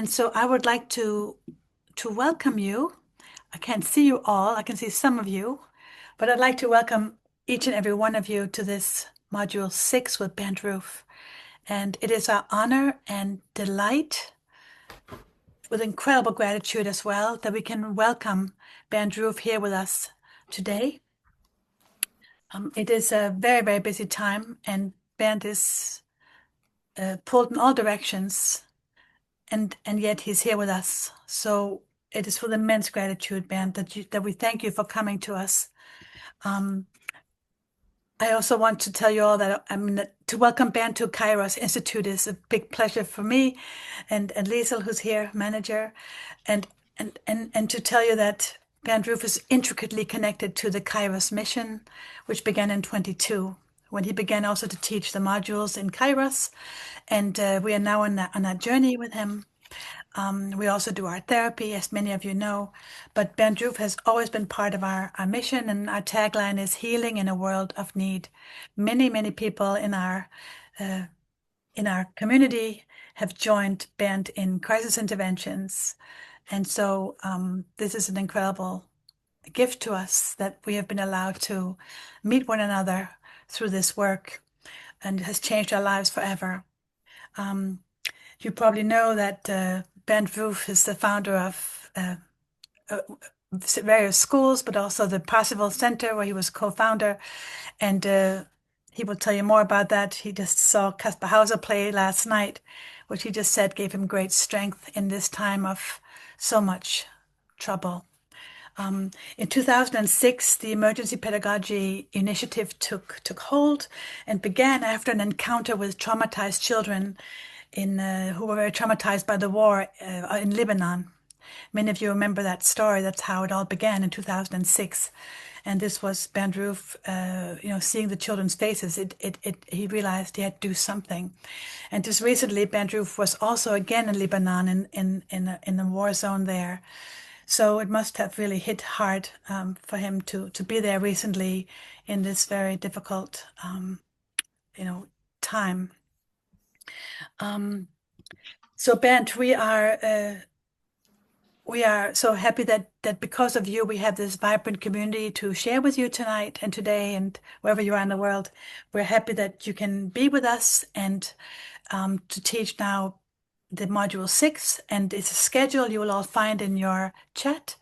And so I would like to welcome you. I can't see you all. I can see some of you, but I'd like to welcome each and every one of you to this Module 6 with Bent Roof. And it is our honor and delight, with incredible gratitude as well, that we can welcome Bent Roof here with us today. It is a very, very busy time, and Bent is pulled in all directions, and yet he's here with us. So it is with immense gratitude, Bent, that we thank you for coming to us. I also want to tell you all that to welcome Bent to Kairos Institute is a big pleasure for me, and Liesel, who's here, manager, and to tell you that Bent Roof is intricately connected to the Kairos mission, which began in 22, when he began also to teach the modules in Kairos, and we are now on that journey with him. We also do art therapy, as many of you know, but Bent Roof has always been part of our mission, and our tagline is healing in a world of need. Many, many people in our community have joined Bent in crisis interventions. And so this is an incredible gift to us that we have been allowed to meet one another through this work, and it has changed our lives forever. You probably know that Bent Roof is the founder of various schools, but also the Parsifal Center, where he was co-founder. And he will tell you more about that. He just saw Caspar Hauser play last night, which he just said gave him great strength in this time of so much trouble. In 2006, the Emergency Pedagogy Initiative took hold and began after an encounter with traumatized children who were very traumatized by the war in Lebanon. Many of you remember that story. That's how it all began in 2006. And this was Bent Roof, seeing the children's faces. He realized he had to do something. And just recently, Bent Roof was also again in Lebanon in the war zone there. So it must have really hit hard for him to be there recently in this very difficult, time. So Bent, we are so happy that because of you, we have this vibrant community to share with you tonight and today and wherever you are in the world. We're happy that you can be with us and to teach now the Module 6, and it's a schedule you will all find in your chat.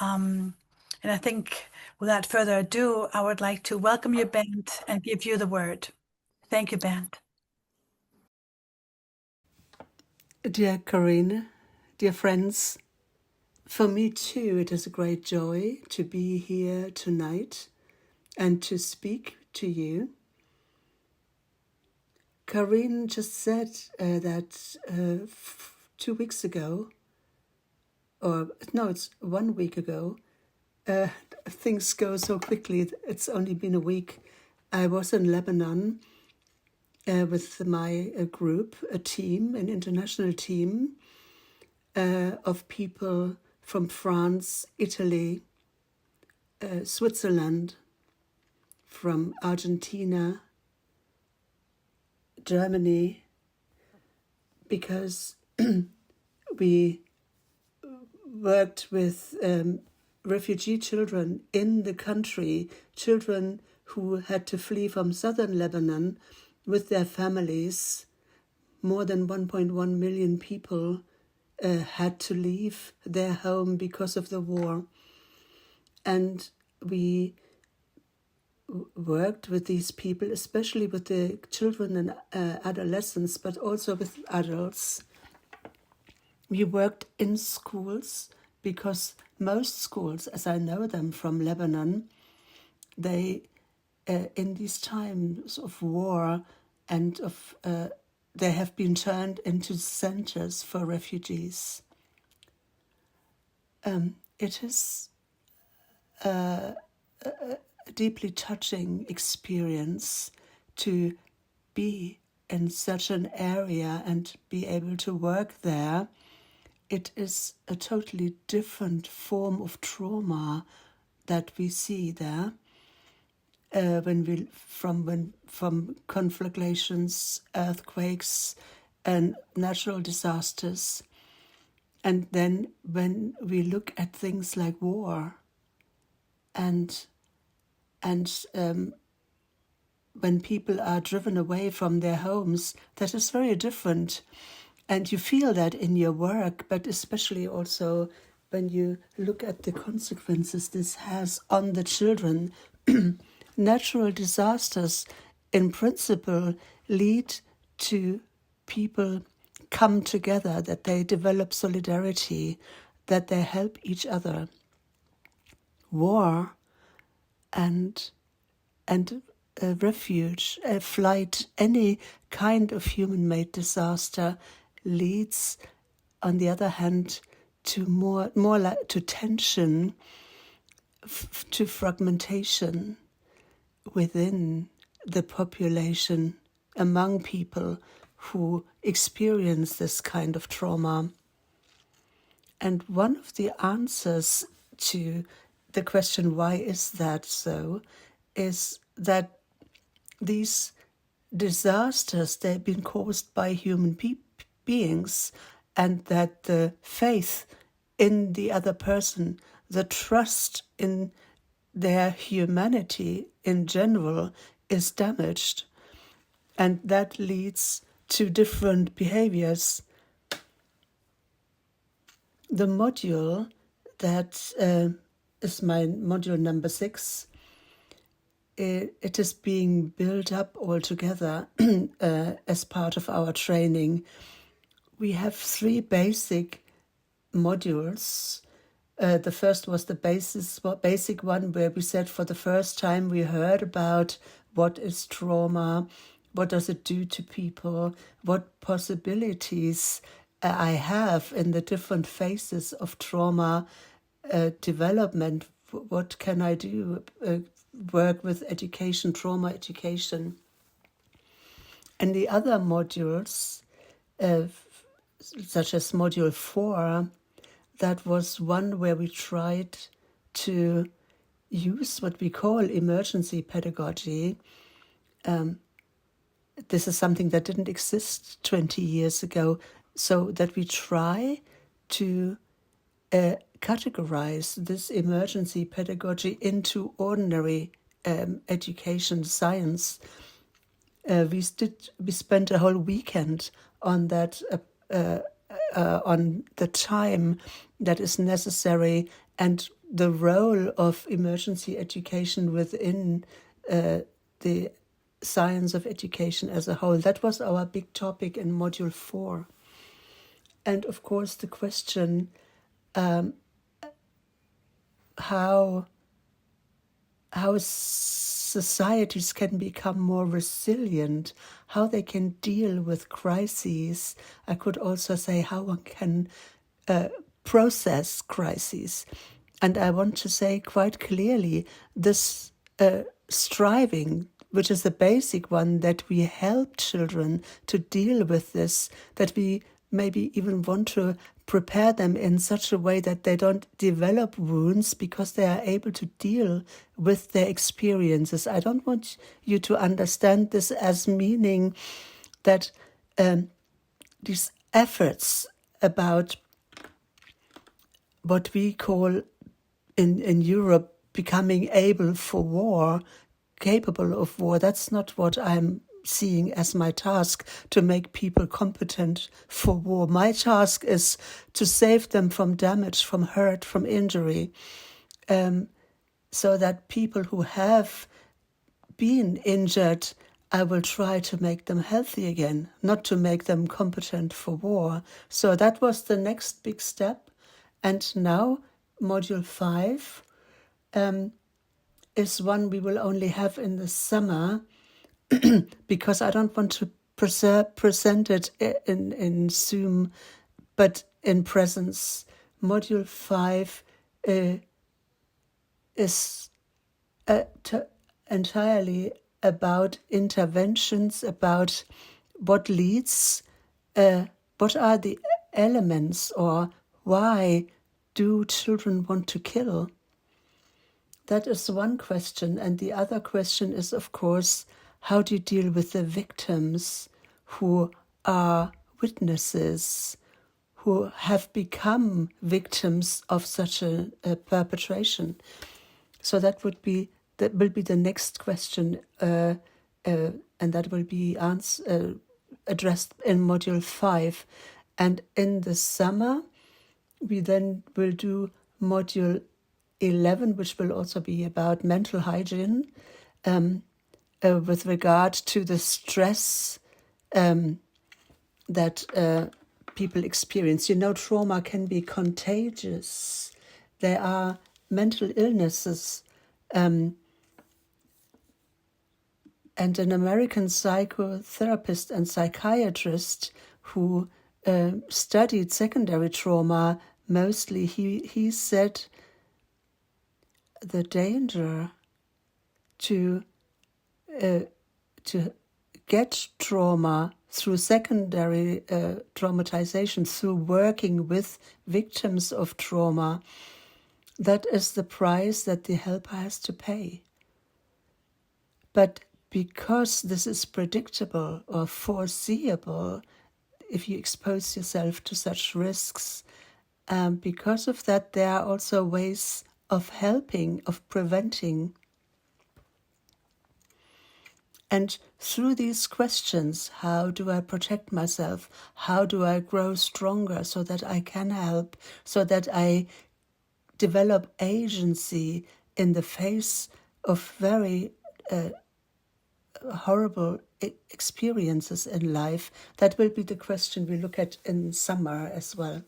And I think without further ado, I would like to welcome you, Bent, and give you the word. Thank you, Bent. Dear Corinne, dear friends, for me too, it is a great joy to be here tonight and to speak to you. Corinne just said that 2 weeks ago, or no, it's 1 week ago, things go so quickly, it's only been a week. I was in Lebanon with my group, a team, an international team of people from France, Italy, Switzerland, from Argentina, Germany, because we worked with refugee children in the country, children who had to flee from southern Lebanon with their families. More than 1.1 million people had to leave their home because of the war. And we worked with these people, especially with the children and adolescents, but also with adults. We worked in schools because most schools, as I know them from Lebanon, they, in these times of war and of they have been turned into centers for refugees. It is a deeply touching experience to be in such an area and be able to work there. It is a totally different form of trauma that we see there. From conflagrations, earthquakes, and natural disasters, And then when we look at things like war and when people are driven away from their homes, that is very different. And you feel that in your work, but especially also when you look at the consequences this has on the children. Natural disasters, in principle, lead to people come together, that they develop solidarity, that they help each other. War and refuge, a flight, any kind of human-made disaster leads, on the other hand, to more like to tension, to fragmentation within the population, among people who experience this kind of trauma. And one of the answers to the question, why is that so, is that these disasters, they've been caused by human beings, and that the faith in the other person, the trust in their humanity in general is damaged. And that leads to different behaviors. The module that is my module number 6, it is being built up altogether as part of our training. We have 3 basic modules. The first was the basic one, where we said for the first time we heard about what is trauma, what does it do to people, what possibilities I have in the different phases of trauma development. What can I do? Work with education, trauma education. And the other modules, such as module 4, that was one where we tried to use what we call emergency pedagogy. This is something that didn't exist 20 years ago, so that we try to categorize this emergency pedagogy into ordinary education science. We spent a whole weekend on that, on the time that is necessary and the role of emergency education within the science of education as a whole. That was our big topic in module 4. And of course the question, how societies can become more resilient, how they can deal with crises. I could also say how one can process crises. And I want to say quite clearly, this striving, which is the basic one, that we help children to deal with this, that we maybe even want to prepare them in such a way that they don't develop wounds because they are able to deal with their experiences. I don't want you to understand this as meaning that these efforts about what we call in Europe becoming able for war, capable of war, that's not what I'm seeing as my task, to make people competent for war. My task is to save them from damage, from hurt, from injury, so that people who have been injured, I will try to make them healthy again, not to make them competent for war. So that was the next big step. And now module 5 is one we will only have in the summer, because I don't want to present it in Zoom, but in presence. Module 5 is entirely about interventions, about what leads, what are the elements, or why do children want to kill? That is one question. And the other question is, of course, how do you deal with the victims who are witnesses, who have become victims of such a perpetration. So that will be the next question, and that will be addressed in Module 5. And in the summer, we then will do Module 11, which will also be about mental hygiene, with regard to the stress that people experience. You know, trauma can be contagious. There are mental illnesses. And an American psychotherapist and psychiatrist who studied secondary trauma mostly, he said the danger to get trauma through secondary traumatization, through working with victims of trauma, that is the price that the helper has to pay. But because this is predictable or foreseeable, if you expose yourself to such risks, because of that, there are also ways of helping, of preventing. And through these questions, how do I protect myself? How do I grow stronger so that I can help, so that I develop agency in the face of very horrible experiences in life? That will be the question we look at in summer as well.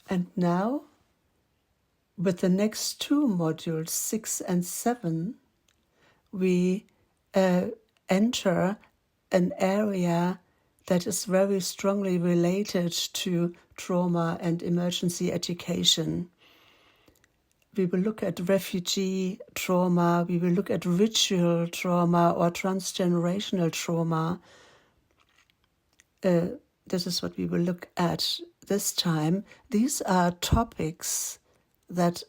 And now, with the next two modules, 6 and 7, we enter an area that is very strongly related to trauma and emergency education. We will look at refugee trauma, we will look at ritual trauma or transgenerational trauma. This is what we will look at this time. These are topics that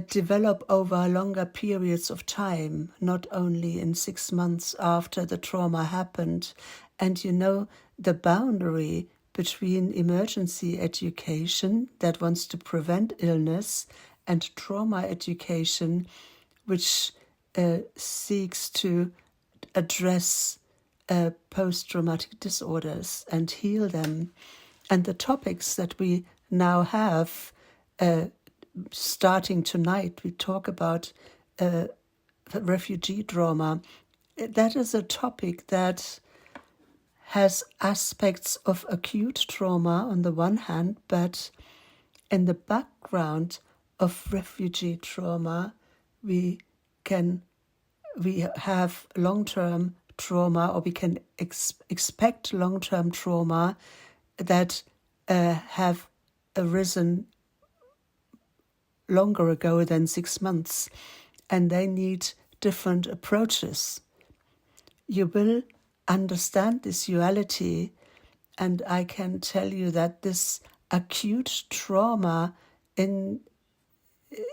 develop over longer periods of time, not only in 6 months after the trauma happened. And you know, the boundary between emergency education that wants to prevent illness and trauma education, which seeks to address post-traumatic disorders and heal them. And the topics that we now have, starting tonight, we talk about refugee trauma. That is a topic that has aspects of acute trauma on the one hand, but in the background of refugee trauma, we have long-term trauma, or we can expect long-term trauma that have arisen longer ago than 6 months, and they need different approaches. You will understand this duality, and I can tell you that this acute trauma in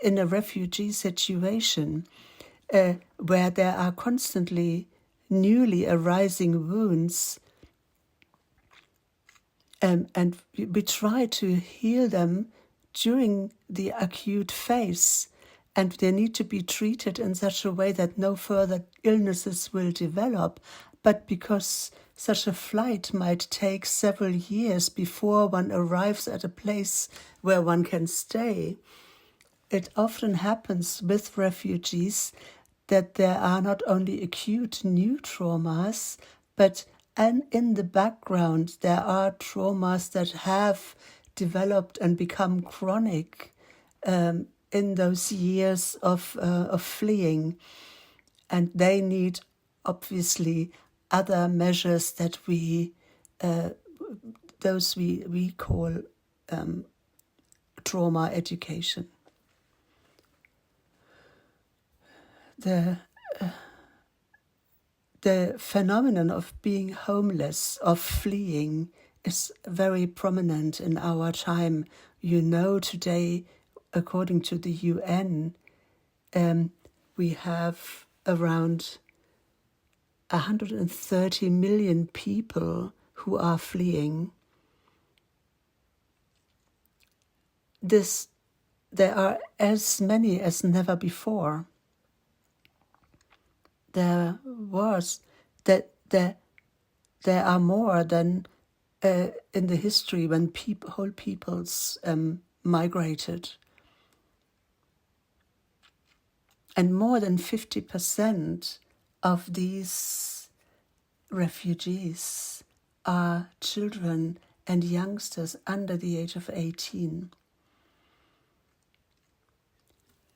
a refugee situation, where there are constantly newly arising wounds, and we try to heal them during the acute phase, and they need to be treated in such a way that no further illnesses will develop. But because such a flight might take several years before one arrives at a place where one can stay, it often happens with refugees that there are not only acute new traumas, but in the background there are traumas that have developed and become chronic in those years of fleeing, and they need obviously other measures that we call trauma education. The phenomenon of being homeless, of fleeing, is very prominent in our time. You know, today, according to the UN, we have around 130 million people who are fleeing. There are as many as never before. There are more than in the history when whole peoples migrated. And more than 50% of these refugees are children and youngsters under the age of 18.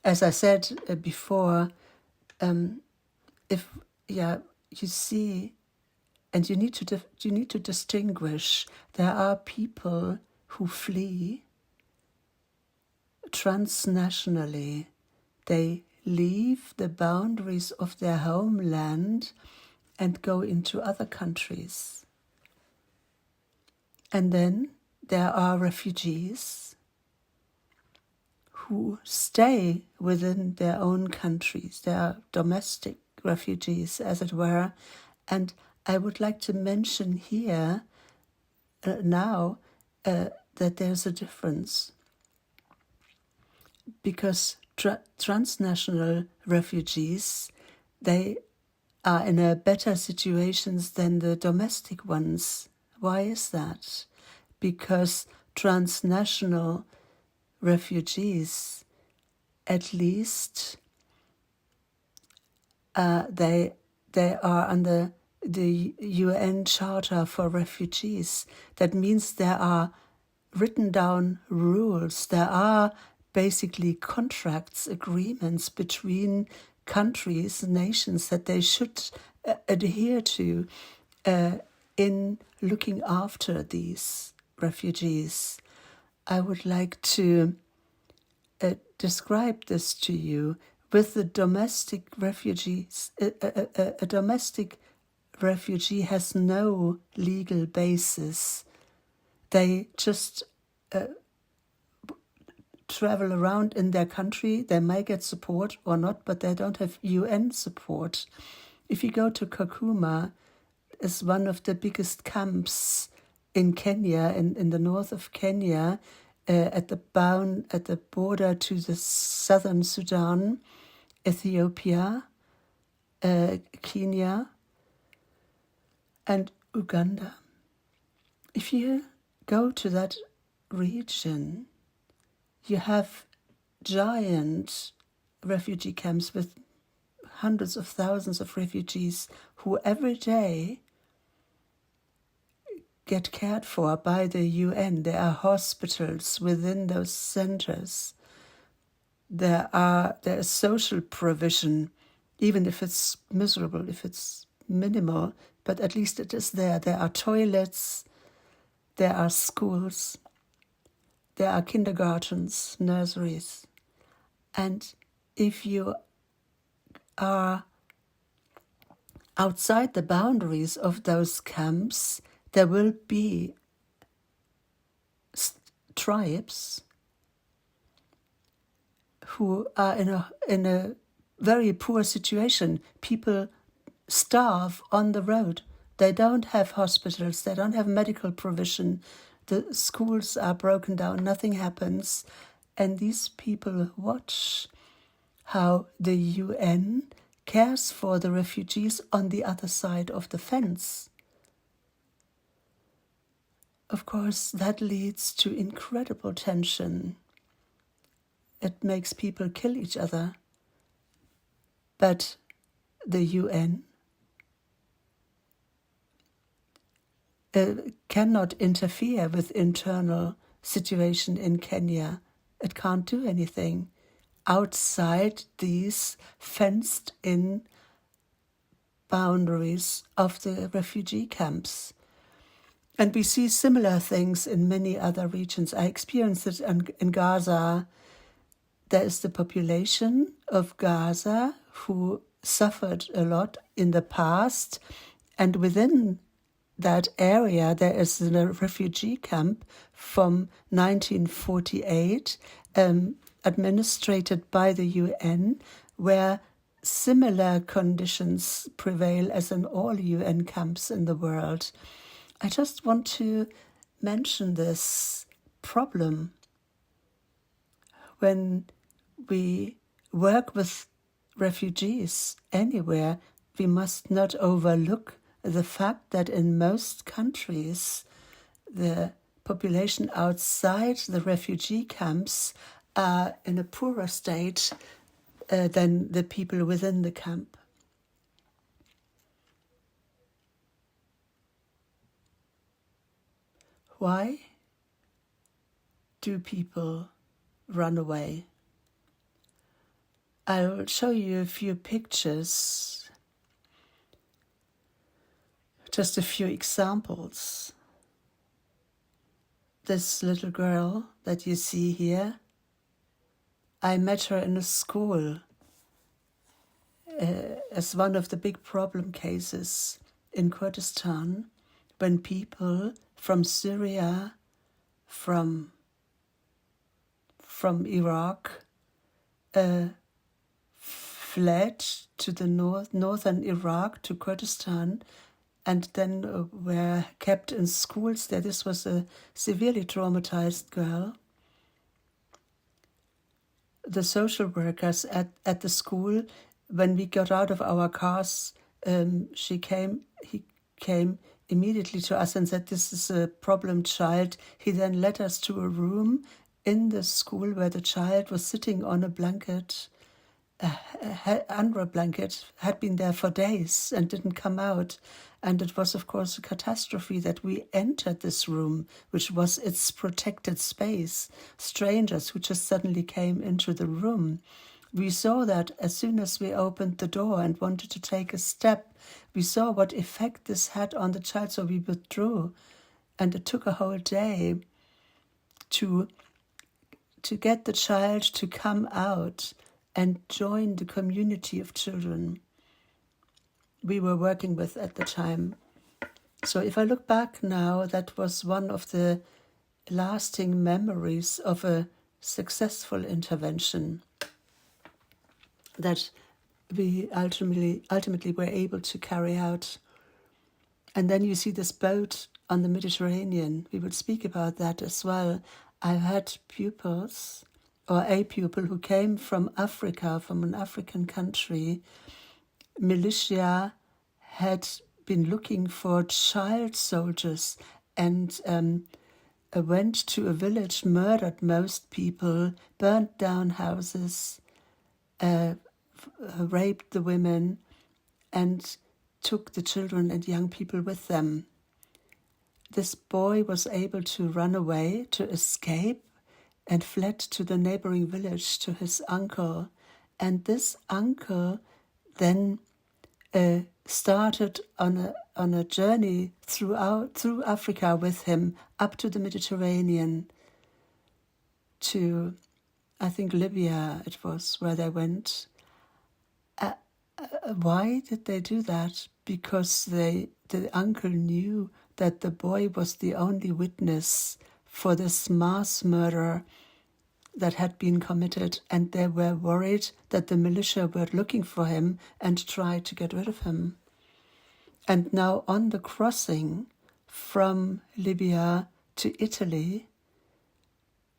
As I said before, you see, and you need to distinguish. There are people who flee transnationally. They leave the boundaries of their homeland and go into other countries. And then there are refugees who stay within their own countries. They are domestic refugees, as it were. And I would like to mention here now that there's a difference, because transnational refugees, they are in a better situations than the domestic ones. Why is that? Because transnational refugees, at least they are under the UN Charter for Refugees. That means there are written down rules. There are basically contracts, agreements between countries, nations that they should adhere to in looking after these refugees. I would like to describe this to you. With the domestic refugees, a domestic refugee has no legal basis. They just travel around in their country. They may get support or not, but they don't have UN support. If you go to Kakuma, it's one of the biggest camps in Kenya, in the north of Kenya, at the border to the southern Sudan, Ethiopia, Kenya, and Uganda. If you go to that region, you have giant refugee camps with hundreds of thousands of refugees who every day get cared for by the UN. There are hospitals within those centers. There is social provision, even if it's miserable, if it's minimal, but at least it is there. There are toilets, there are schools, there are kindergartens, nurseries. And if you are outside the boundaries of those camps, there will be tribes who are in a very poor situation. People starve on the road. They don't have hospitals. They don't have medical provision. The schools are broken down. Nothing happens. And these people watch how the UN cares for the refugees on the other side of the fence. Of course, that leads to incredible tension. It makes people kill each other. But the UN cannot interfere with internal situation in Kenya. It can't do anything outside these fenced-in boundaries of the refugee camps. And we see similar things in many other regions. I experienced it in Gaza. There is the population of Gaza who suffered a lot in the past, and within that area there is a refugee camp from 1948, administrated by the UN, where similar conditions prevail as in all UN camps in the world. I just want to mention this problem when we work with refugees anywhere. We must not overlook the fact that in most countries the population outside the refugee camps are in a poorer state than the people within the camp. Why do people run away? I'll show you a few pictures, just a few examples. This little girl that you see here, I met her in a school as one of the big problem cases in Kurdistan when people from Syria, from Iraq, fled to the northern Iraq, to Kurdistan, and then were kept in schools there. This was a severely traumatized girl. The social workers at the school, when we got out of our cars, he came immediately to us and said, "This is a problem child." He then led us to a room in the school where the child was sitting on a blanket, under a blanket, had been there for days and didn't come out. And it was, of course, a catastrophe that we entered this room, which was its protected space. Strangers who just suddenly came into the room. We saw that as soon as we opened the door and wanted to take a step, we saw what effect this had on the child, so we withdrew. And it took a whole day to get the child to come out and join the community of children we were working with at the time. So if I look back now, that was one of the lasting memories of a successful intervention that we ultimately were able to carry out. And then you see this boat on the Mediterranean. We would speak about that as well. I had pupils, or a pupil who came from Africa, from an African country. Militia had been looking for child soldiers and went to a village, murdered most people, burnt down houses, raped the women, and took the children and young people with them. This boy was able to run away, to escape, and fled to the neighboring village to his uncle. And this uncle then started on a journey through Africa with him up to the Mediterranean, to, I think, Libya it was where they went. Why did they do that? Because the uncle knew that the boy was the only witness for this mass murder that had been committed, and they were worried that the militia were looking for him and tried to get rid of him. And now on the crossing from Libya to Italy,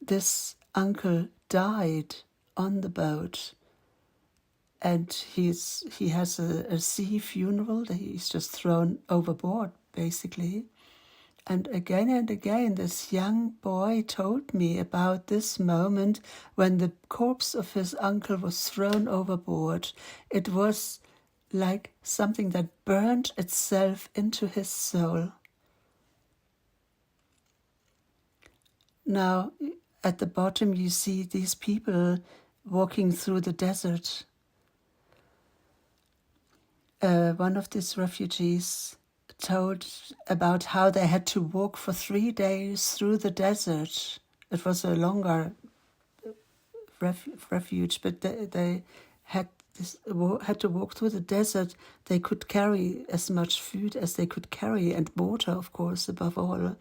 this uncle died on the boat, and he has a sea funeral. He's just thrown overboard, basically. And again, this young boy told me about this moment when the corpse of his uncle was thrown overboard. It was like something that burned itself into his soul. Now, at the bottom, you see these people walking through the desert. One of these refugees told about how they had to walk for 3 days through the desert. It was a longer refuge, but they had to walk through the desert. They could carry as much food as they could carry, and water, of course, above all.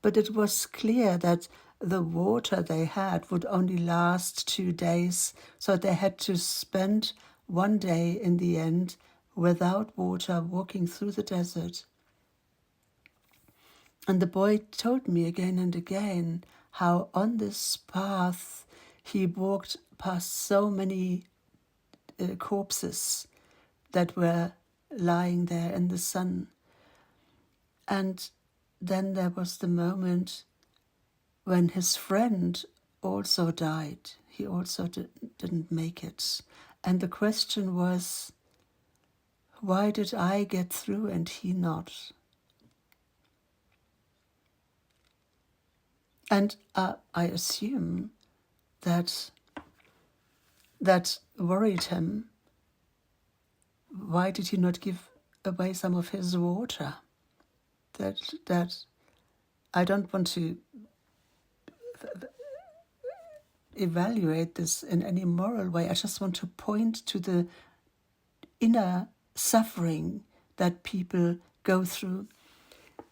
But it was clear that the water they had would only last 2 days, so they had to spend 1 day in the end without water, walking through the desert. And the boy told me again and again how on this path he walked past so many corpses that were lying there in the sun. And then there was the moment when his friend also died. He also didn't make it. And the question was, why did I get through and he not? And I assume that worried him. Why did he not give away some of his water? That I don't want to evaluate this in any moral way. I just want to point to the inner suffering that people go through.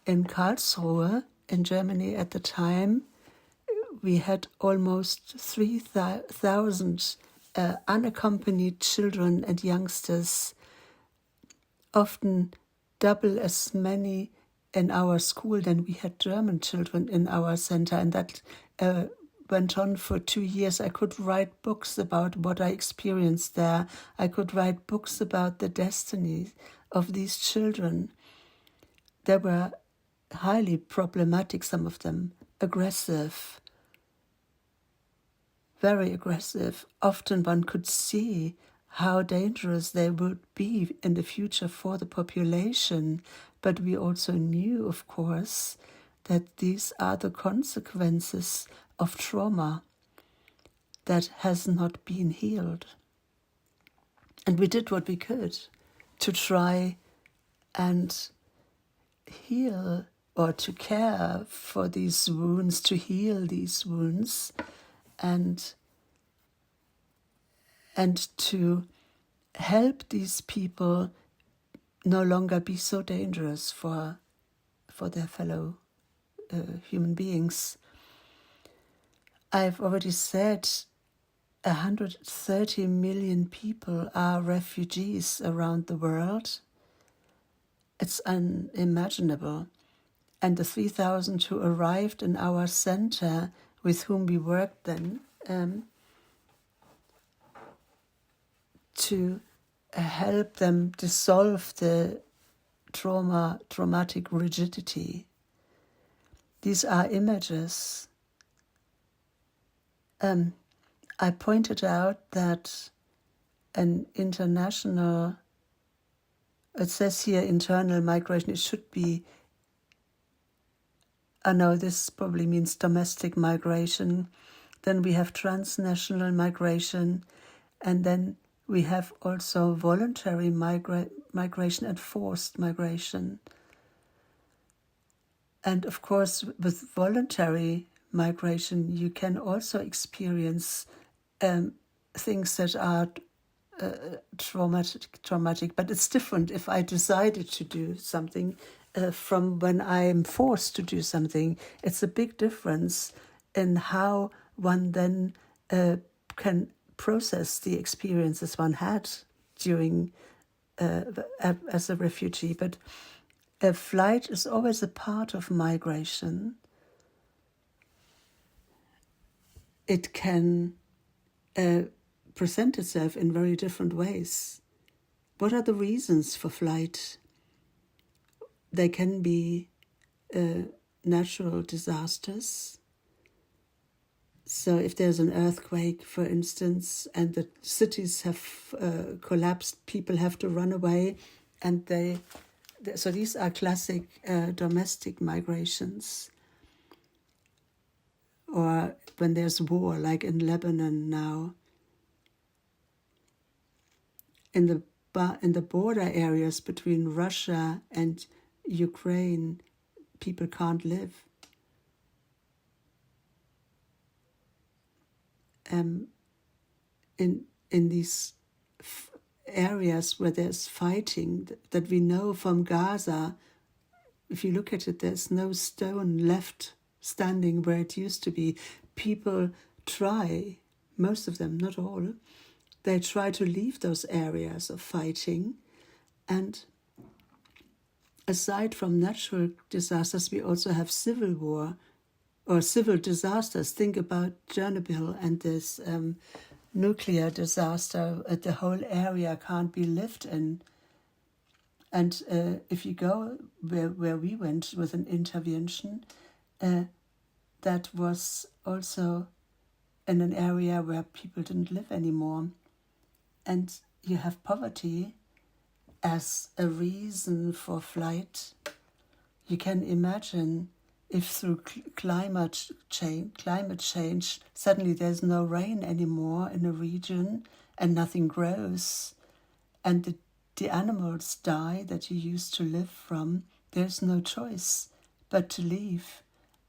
In Karlsruhe, in Germany at the time, we had almost 3,000 unaccompanied children and youngsters, often double as many in our school than we had German children in our center. And that went on for 2 years. I could write books about what I experienced there. I could write books about the destinies of these children. They were highly problematic, some of them, aggressive, very aggressive. Often one could see how dangerous they would be in the future for the population. But we also knew, of course, that these are the consequences of trauma that has not been healed. And we did what we could to try and heal or to care for these wounds, to heal these wounds, and to help these people no longer be so dangerous for their fellow human beings. I've already said 130 million people are refugees around the world. It's unimaginable. And the 3,000 who arrived in our center with whom we worked then to help them dissolve the traumatic rigidity. These are images. I pointed out that an international, it says here internal migration, it should be, I know this probably means domestic migration. Then we have transnational migration, and then we have also voluntary migration and forced migration. And of course, with voluntary migration, you can also experience things that are traumatic, but it's different if I decided to do something from when I'm forced to do something. It's a big difference in how one then can process the experiences one had during as a refugee. But a flight is always a part of migration. It can present itself in very different ways. What are the reasons for flight? They can be natural disasters. So if there's an earthquake, for instance, and the cities have collapsed, people have to run away, and so these are classic domestic migrations. Or when there's war, like in Lebanon now. In the border areas between Russia and Ukraine, people can't live. In these areas where there's fighting, that we know from Gaza, if you look at it, there's no stone left standing where it used to be. People try, most of them, not all, they try to leave those areas of fighting, and aside from natural disasters, we also have civil war or civil disasters. Think about Chernobyl and this nuclear disaster. The whole area can't be lived in. And if you go where we went with an intervention, that was also in an area where people didn't live anymore. And you have poverty as a reason for flight. You can imagine if through climate change, suddenly there's no rain anymore in a region and nothing grows, and the animals die that you used to live from, there's no choice but to leave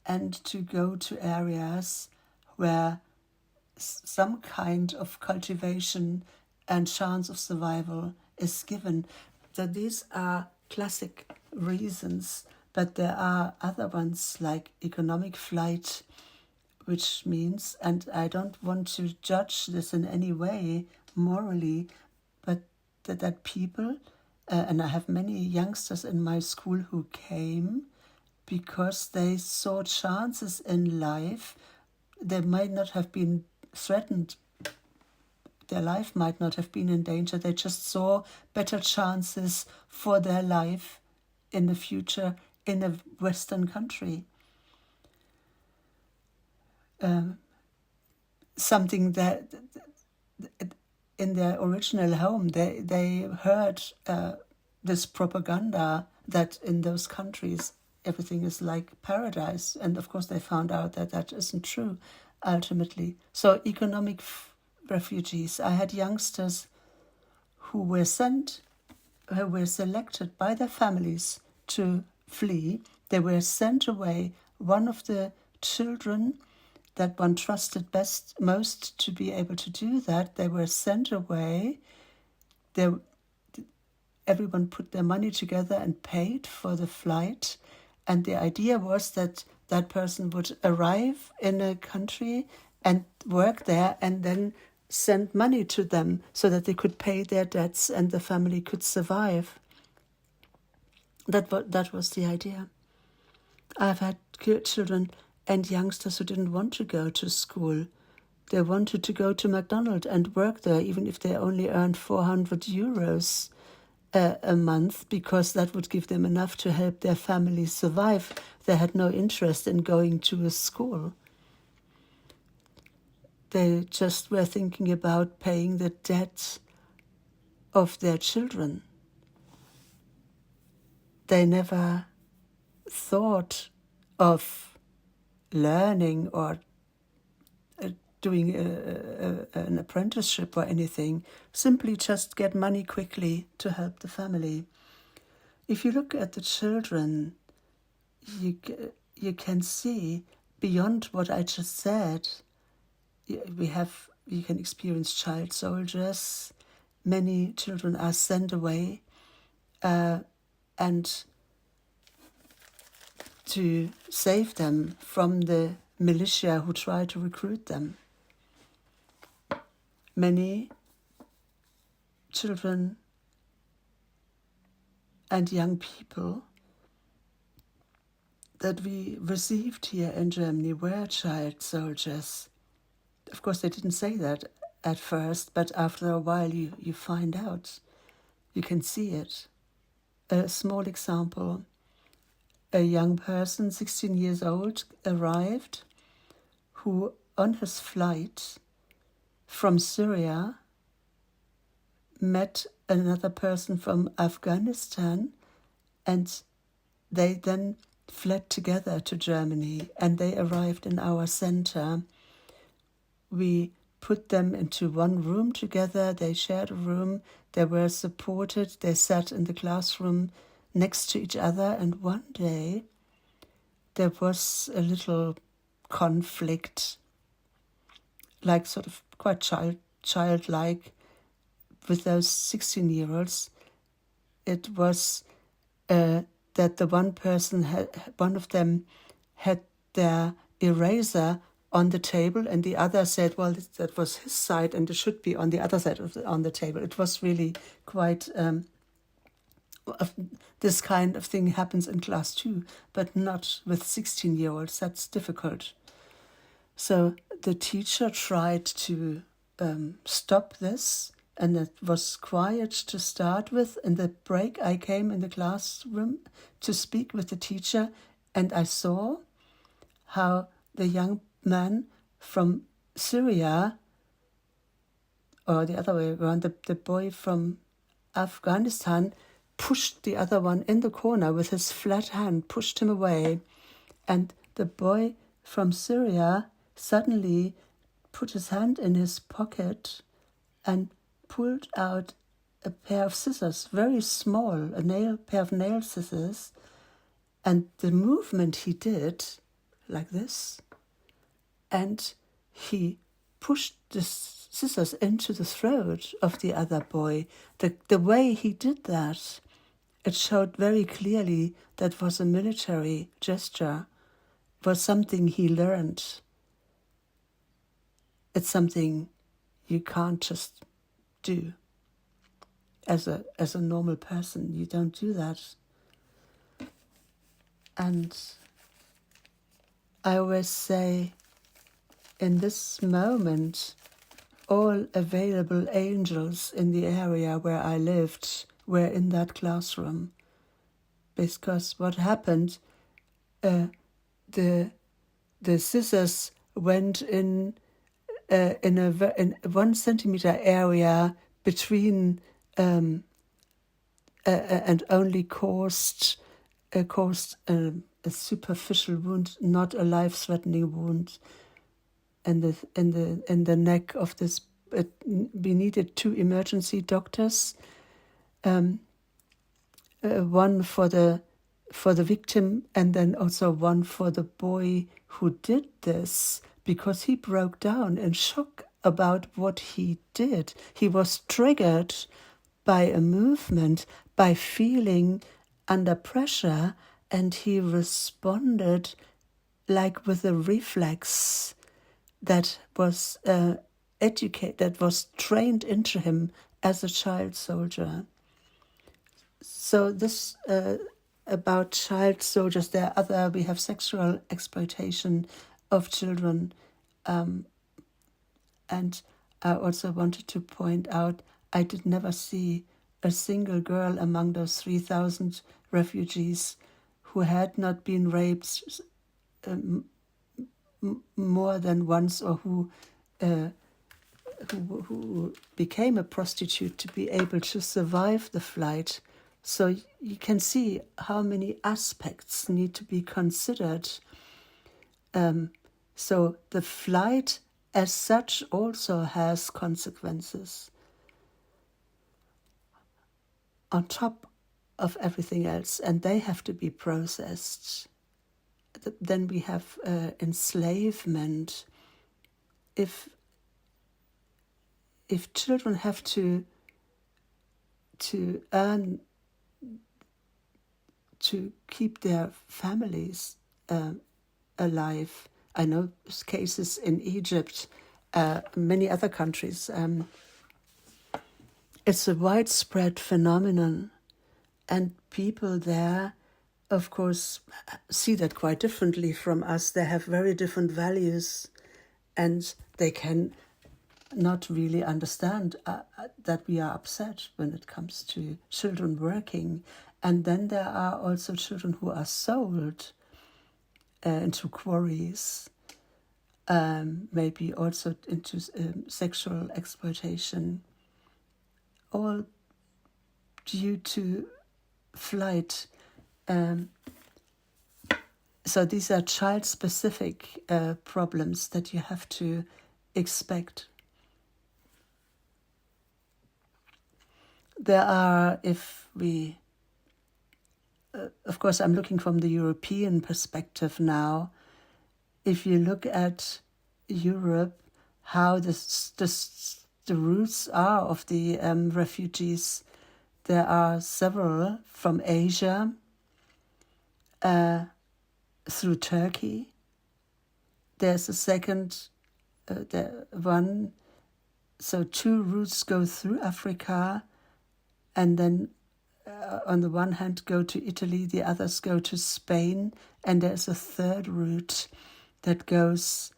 and to go to areas where some kind of cultivation and chance of survival is given. So these are classic reasons, but there are other ones like economic flight, which means, and I don't want to judge this in any way morally, but that people, and I have many youngsters in my school who came because they saw chances in life. They might not have been threatened, their life might not have been in danger, they just saw better chances for their life in the future in a Western country. Something that in their original home they heard this propaganda that in those countries everything is like paradise, and of course they found out that that isn't true ultimately. So economic refugees. I had youngsters who were selected by their families to flee. They were sent away. One of the children that one trusted most to be able to do that, they were sent away. Everyone put their money together and paid for the flight. And the idea was that that person would arrive in a country and work there and then send money to them so that they could pay their debts and the family could survive. That was the idea. I've had children and youngsters who didn't want to go to school. They wanted to go to McDonald's and work there, even if they only earned 400 euros a month, because that would give them enough to help their family survive. They had no interest in going to a school. They just were thinking about paying the debt of their children. They never thought of learning or doing an apprenticeship or anything, simply just get money quickly to help the family. If you look at the children, you can see beyond what I just said. You can experience child soldiers. Many children are sent away and to save them from the militia who try to recruit them. Many children and young people that we received here in Germany were child soldiers. Of course, they didn't say that at first, but after a while you find out. You can see it. A small example. A young person, 16 years old, arrived, who on his flight from Syria met another person from Afghanistan, and they then fled together to Germany, and they arrived in our center. We put them into one room together. They shared a room. They were supported. They sat in the classroom next to each other. And one day there was a little conflict, like sort of quite childlike, with those 16-year-olds. It was that the one of them had their eraser on the table, and the other said, well, that was his side and it should be on the other side on the table. It was really quite this kind of thing happens in class too, but not with 16-year-olds. That's difficult. So the teacher tried to stop this, and it was quiet to start with. In the break, I came in the classroom to speak with the teacher, and I saw how the young man from Syria, or the other way around, the boy from Afghanistan, pushed the other one in the corner with his flat hand, pushed him away. And the boy from Syria suddenly put his hand in his pocket and pulled out a pair of scissors, very small, pair of nail scissors. And the movement he did, like this, and he pushed the scissors into the throat of the other boy. The way he did that, it showed very clearly that was a military gesture, was something he learned. It's something you can't just do as a normal person. You don't do that. And I always say, in this moment, all available angels in the area where I lived were in that classroom. Because what happened, the scissors went in 1 centimeter area between and only caused a superficial wound, not a life-threatening wound, in the neck of this. We needed 2 emergency doctors, one for the victim, and then also one for the boy who did this, because he broke down in shock about what he did. He was triggered by a movement, by feeling under pressure, and he responded like with a reflex that was that was trained into him as a child soldier. So this about child soldiers, we have sexual exploitation of children, and I also wanted to point out, I did never see a single girl among those 3,000 refugees who had not been raped more than once, or who became a prostitute to be able to survive the flight. So you can see how many aspects need to be considered. So the flight as such also has consequences on top of everything else, and they have to be processed. Then we have enslavement. If children have to earn to keep their families alive, I know cases in Egypt, many other countries. It's a widespread phenomenon, and people there, of course, see that quite differently from us. They have very different values, and they can not really understand that we are upset when it comes to children working. And then there are also children who are sold into quarries, maybe also into sexual exploitation, all due to flight. So these are child-specific problems that you have to expect. There are, of course, I'm looking from the European perspective now. If you look at Europe, how the roots are of the refugees, there are several from Asia, through Turkey. There's a second one, so 2 routes go through Africa, and then on the one hand go to Italy, the others go to Spain, and there's a third route that goes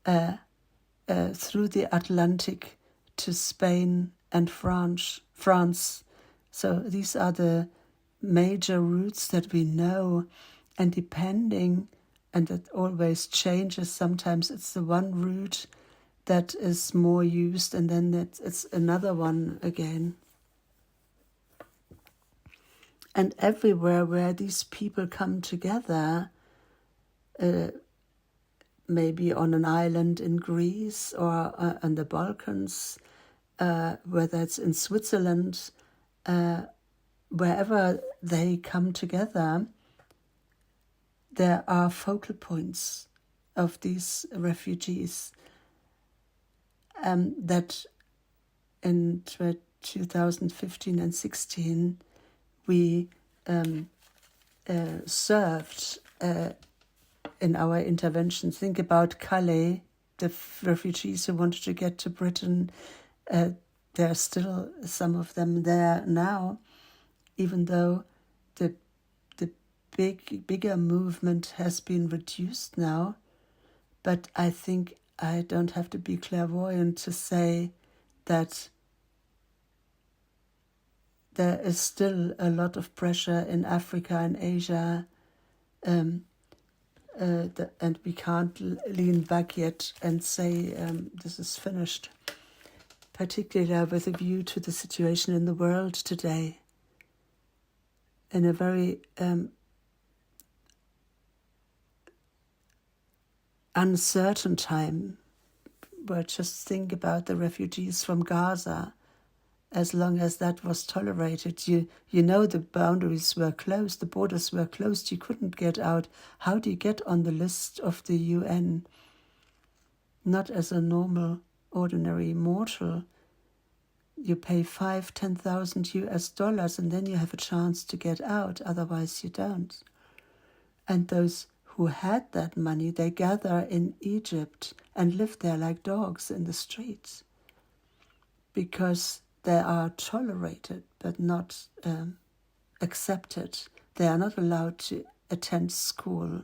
through the Atlantic to Spain and France. So these are the major routes that we know, and depending, and that always changes. Sometimes it's the one route that is more used, and then it's another one again. And everywhere where these people come together, maybe on an island in Greece or on the Balkans, whether it's in Switzerland, wherever they come together, there are focal points of these refugees that in 2015 and 16 we served in our intervention. Think about Calais, the refugees who wanted to get to Britain. There are still some of them there now, even though the bigger movement has been reduced now. But I think I don't have to be clairvoyant to say that there is still a lot of pressure in Africa and Asia, and we can't lean back yet and say this is finished, particularly with a view to the situation in the world today, in a very uncertain time. But just think about the refugees from Gaza. As long as that was tolerated, you know the boundaries were closed, the borders were closed, you couldn't get out. How do you get on the list of the UN? Not as a normal, ordinary mortal. You pay $5,000-10,000 and then you have a chance to get out, otherwise you don't. And those who had that money, they gather in Egypt and live there like dogs in the streets, because they are tolerated but not accepted. They are not allowed to attend school.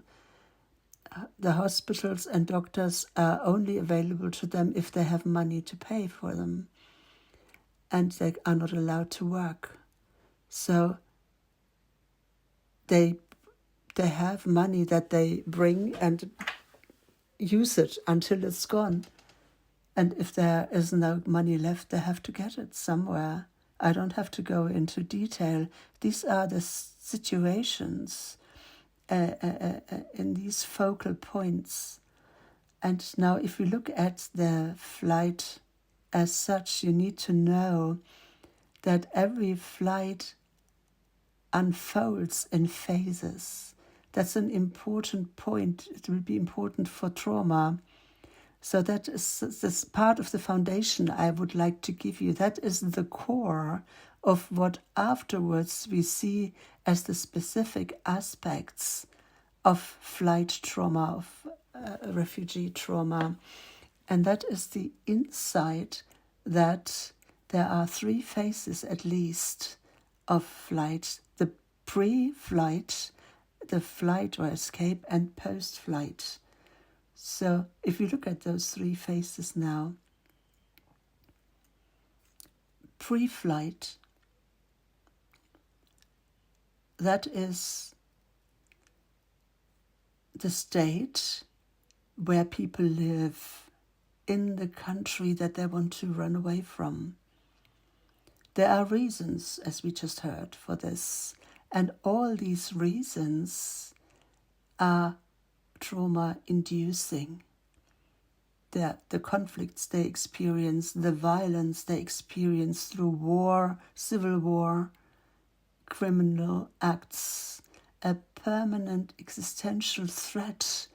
The hospitals and doctors are only available to them if they have money to pay for them. And they are not allowed to work. So they have money that they bring and use it until it's gone. And if there is no money left, they have to get it somewhere. I don't have to go into detail. These are the situations in these focal points. And now if you look at the flight as such, you need to know that every flight unfolds in phases. That's an important point. It will be important for trauma. So that is this part of the foundation I would like to give you. That is the core of what afterwards we see as the specific aspects of flight trauma, of refugee trauma. And that is the insight that there are 3 phases at least of flight: the pre-flight, the flight or escape, and post-flight. So if you look at those 3 phases now, pre-flight, that is the state where people live in the country that they want to run away from. There are reasons, as we just heard, for this, and all these reasons are trauma-inducing. The conflicts they experience, the violence they experience through war, civil war, criminal acts, a permanent existential threat,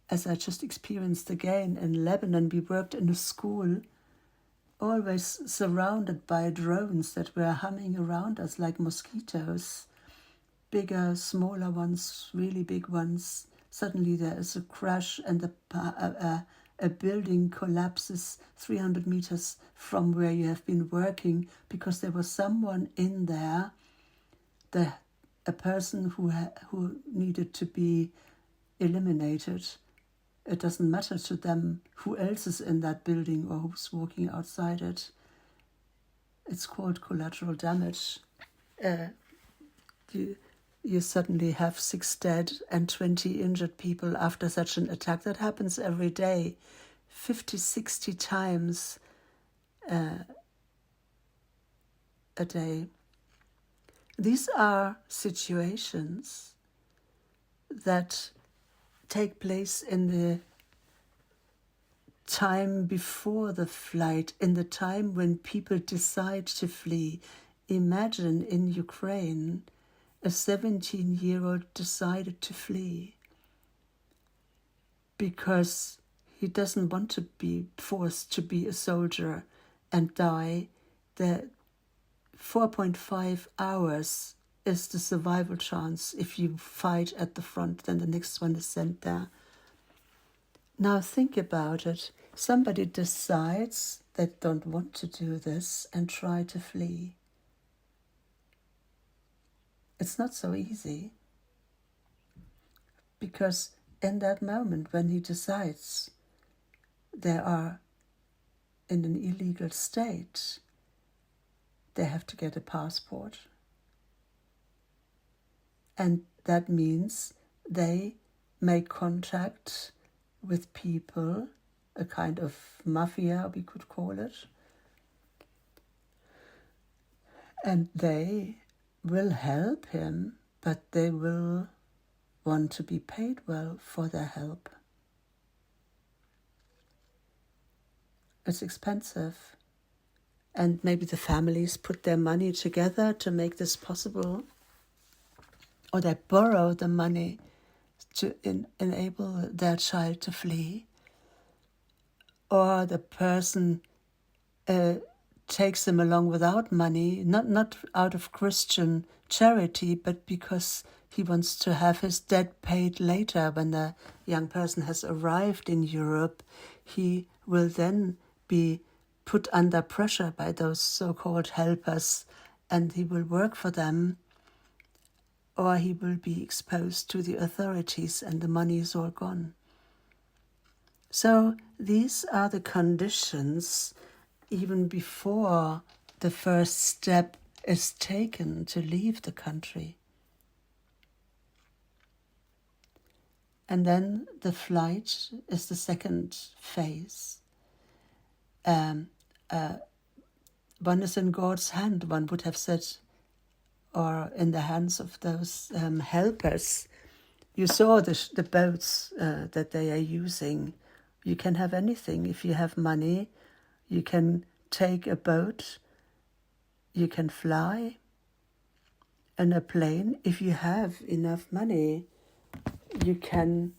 as I just experienced again in Lebanon. We worked in a school, always surrounded by drones that were humming around us like mosquitoes, bigger, smaller ones, really big ones. Suddenly there is a crash and a building collapses 300 meters from where you have been working because there was someone in there a person who needed to be eliminated, it doesn't matter to them who else is in that building or who's walking outside it. It's called collateral damage. You suddenly have 6 dead and 20 injured people after such an attack. That happens every day, 50, 60 times a day. These are situations that take place in the time before the flight, in the time when people decide to flee. Imagine in Ukraine, a 17-year-old decided to flee because he doesn't want to be forced to be a soldier and die. The 4.5 hours is the survival chance if you fight at the front, then the next one is sent there. Now think about it. Somebody decides they don't want to do this and try to flee. It's not so easy, because in that moment when he decides they are in an illegal state, they have to get a passport. And that means they make contact with people, a kind of mafia, we could call it. And they will help him, but they will want to be paid well for their help. It's expensive. And maybe the families put their money together to make this possible. Or they borrow the money to enable their child to flee. Or the person takes them along without money, not out of Christian charity, but because he wants to have his debt paid later. When the young person has arrived in Europe, he will then be put under pressure by those so-called helpers, and he will work for them, or he will be exposed to the authorities and the money is all gone. So these are the conditions even before the first step is taken to leave the country. And then the flight is the second phase. One is in God's hand, one would have said, or in the hands of those helpers. You saw the boats that they are using. You can have anything. If you have money, you can take a boat, you can fly, and a plane. If you have enough money, you can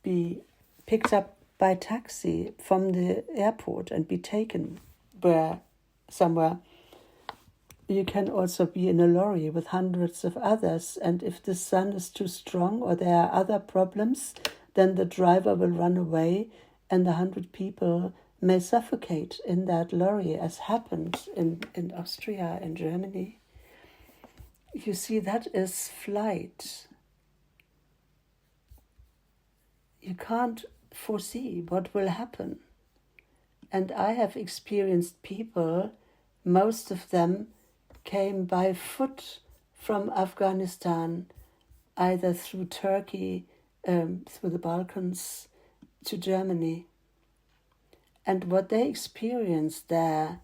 be picked up by taxi from the airport and be taken somewhere. You can also be in a lorry with hundreds of others, and if the sun is too strong or there are other problems, then the driver will run away and 100 people may suffocate in that lorry, as happened in Austria and Germany. You see, that is flight. You can't foresee what will happen. And I have experienced people, most of them came by foot from Afghanistan, either through Turkey, through the Balkans, to Germany. And what they experienced there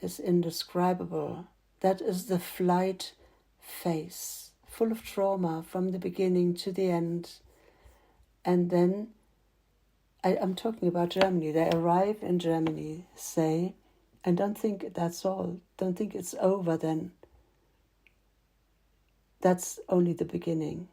is indescribable. That is the flight phase, full of trauma from the beginning to the end. And then, I'm talking about Germany. They arrive in Germany, say, and don't think that's all. Don't think it's over then. That's only the beginning.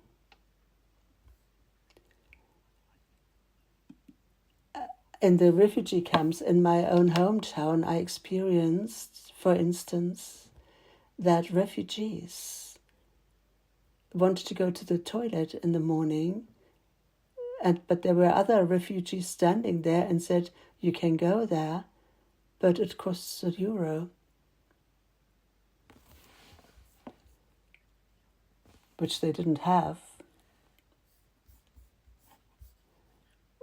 In the refugee camps in my own hometown, I experienced, for instance, that refugees wanted to go to the toilet in the morning, but there were other refugees standing there and said, "You can go there, but it costs €1." which they didn't have.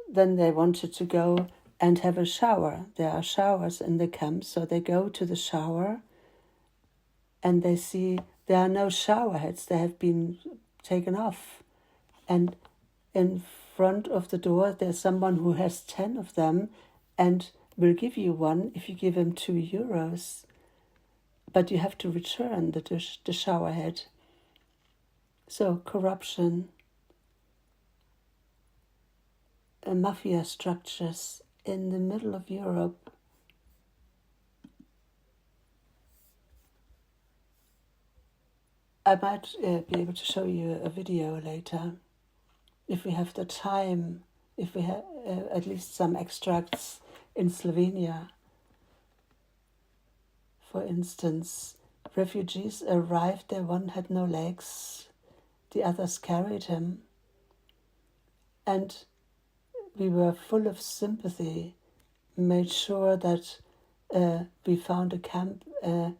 Then they wanted to go and have a shower. There are showers in the camp, so they go to the shower and they see there are no shower heads. They have been taken off. And in front of the door, there's someone who has 10 of them and will give you one if you give him €2. But you have to return the shower head. So corruption, mafia structures in the middle of Europe. I might be able to show you a video later, if we have the time, if we have at least some extracts in Slovenia. For instance, refugees arrived there, one had no legs, the others carried him. And we were full of sympathy, made sure that we found a camp and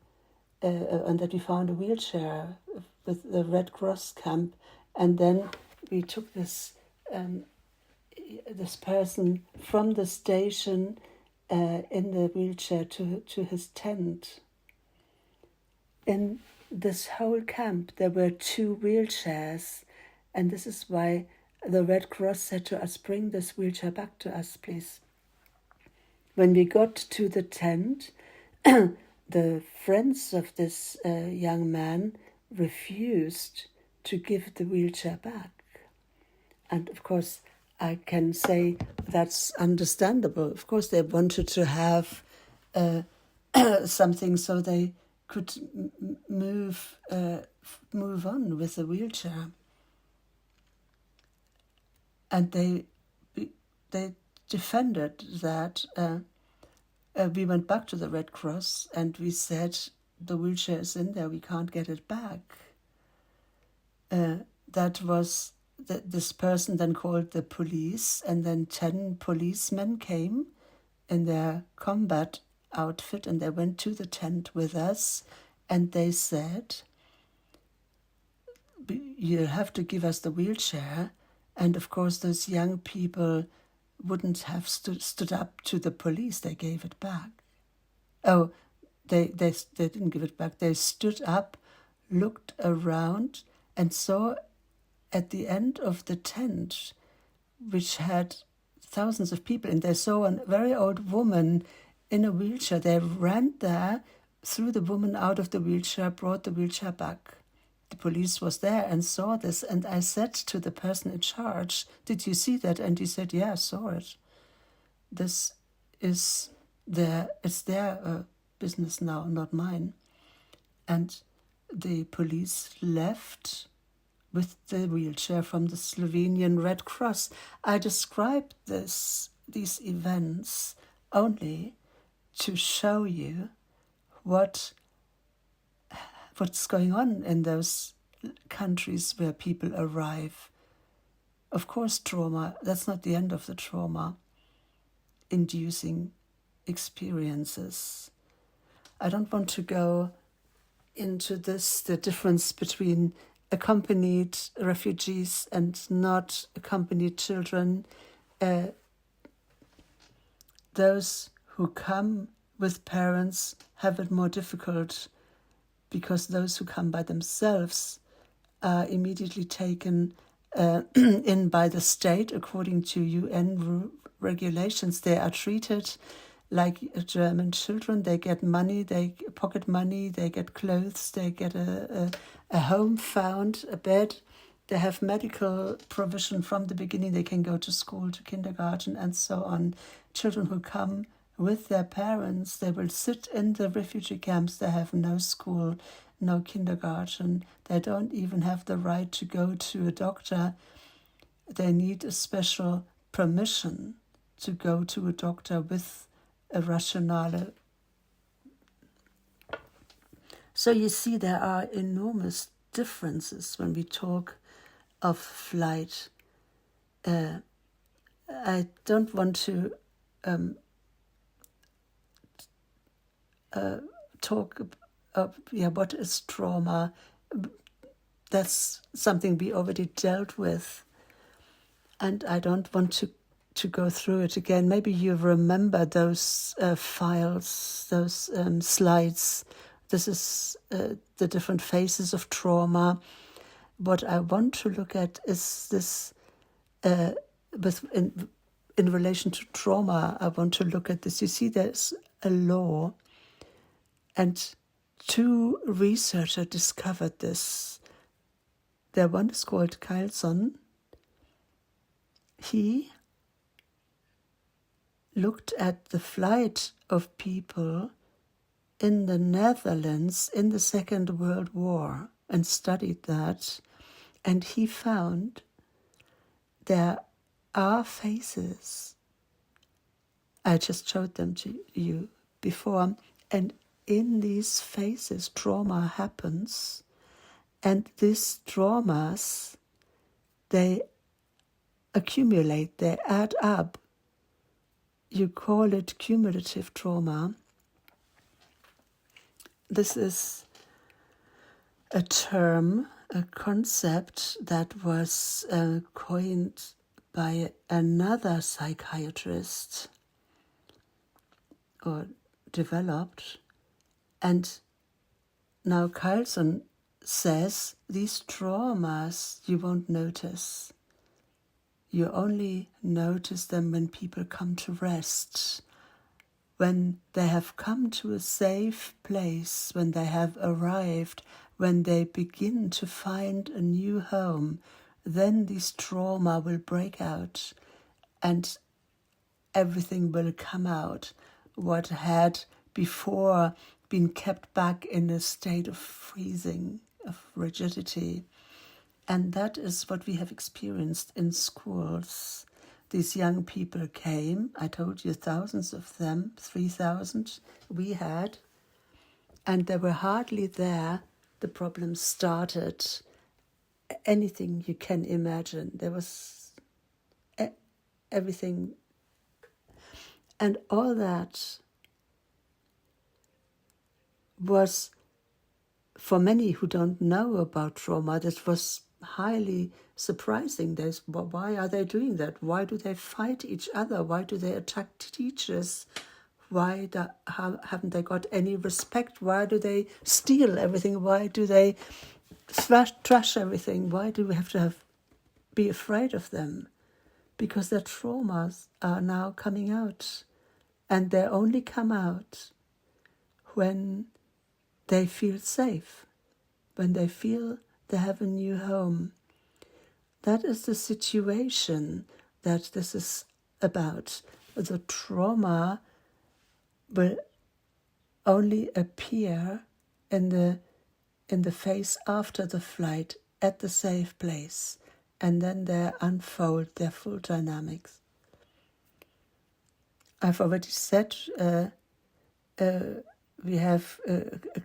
that we found a wheelchair with the Red Cross camp. And then we took this person from the station in the wheelchair to his tent. In this whole camp, there were 2 wheelchairs, and this is why the Red Cross said to us, "Bring this wheelchair back to us, please." When we got to the tent, the friends of this young man refused to give the wheelchair back. And of course, I can say that's understandable. Of course, they wanted to have something so they could move on with the wheelchair. And they defended that. We went back to the Red Cross and we said, the wheelchair is in there, we can't get it back. That was this person then called the police, and then 10 policemen came in their combat outfit and they went to the tent with us, and they said, "You have to give us the wheelchair." And of course those young people wouldn't have stood up to the police. They gave it back. Oh, they didn't give it back. They stood up, looked around, and saw at the end of the tent, which had thousands of people, and they saw a very old woman in a wheelchair. They ran there, threw the woman out of the wheelchair, brought the wheelchair back. The police was there and saw this, and I said to the person in charge, "Did you see that?" And he said, "Yeah, I saw it. This is it's their business now, not mine." And the police left with the wheelchair from the Slovenian Red Cross. I described these events only to show you what's going on in those countries where people arrive. Of course, trauma, that's not the end of the trauma-inducing experiences. I don't want to go into this, the difference between accompanied refugees and not accompanied children. Those who come with parents have it more difficult, because those who come by themselves are immediately taken in by the state according to UN regulations. They are treated like German children. They get money, they pocket money, they get clothes, they get a home found, a bed. They have medical provision from the beginning. They can go to school, to kindergarten, and so on. Children who come with their parents, they will sit in the refugee camps. They have no school, no kindergarten. They don't even have the right to go to a doctor. They need a special permission to go to a doctor with a rationale. So you see, there are enormous differences when we talk of flight. I don't want to talk of what is trauma. that's something we already dealt with. And I don't want to go through it again. Maybe you remember those files, those slides. This is the different phases of trauma. What I want to look at is this, in relation to trauma, I want to look at this. You see, there's a law, and two researchers discovered this. One is called Kairos. He looked at the flight of people in the Netherlands in the Second World War and studied that, and he found there are phases. I just showed them to you before, and in these phases trauma happens, and these traumas, they accumulate, they add up. You call it cumulative trauma. This is a term, a concept that was coined by another psychiatrist or developed. And now Carlson says these traumas you won't notice. You only notice them when people come to rest, when they have come to a safe place, when they have arrived, when they begin to find a new home. Then this trauma will break out and everything will come out. What had before been kept back in a state of freezing, of rigidity. And that is what we have experienced in schools. These young people came, I told you thousands of them, 3,000 we had, and they were hardly there. The problem started. Anything you can imagine. There was everything. And all that was, for many who don't know about trauma, that was highly surprising. Why are they doing that? Why do they fight each other? Why do they attack teachers? Why haven't they got any respect? Why do they steal everything? Why do they trash everything? Why do we have to be afraid of them? Because their traumas are now coming out, and they only come out when they feel safe, when they feel they have a new home. That is the situation that this is about. The trauma will only appear in the phase after the flight at the safe place, and then they unfold their full dynamics. I've already said we have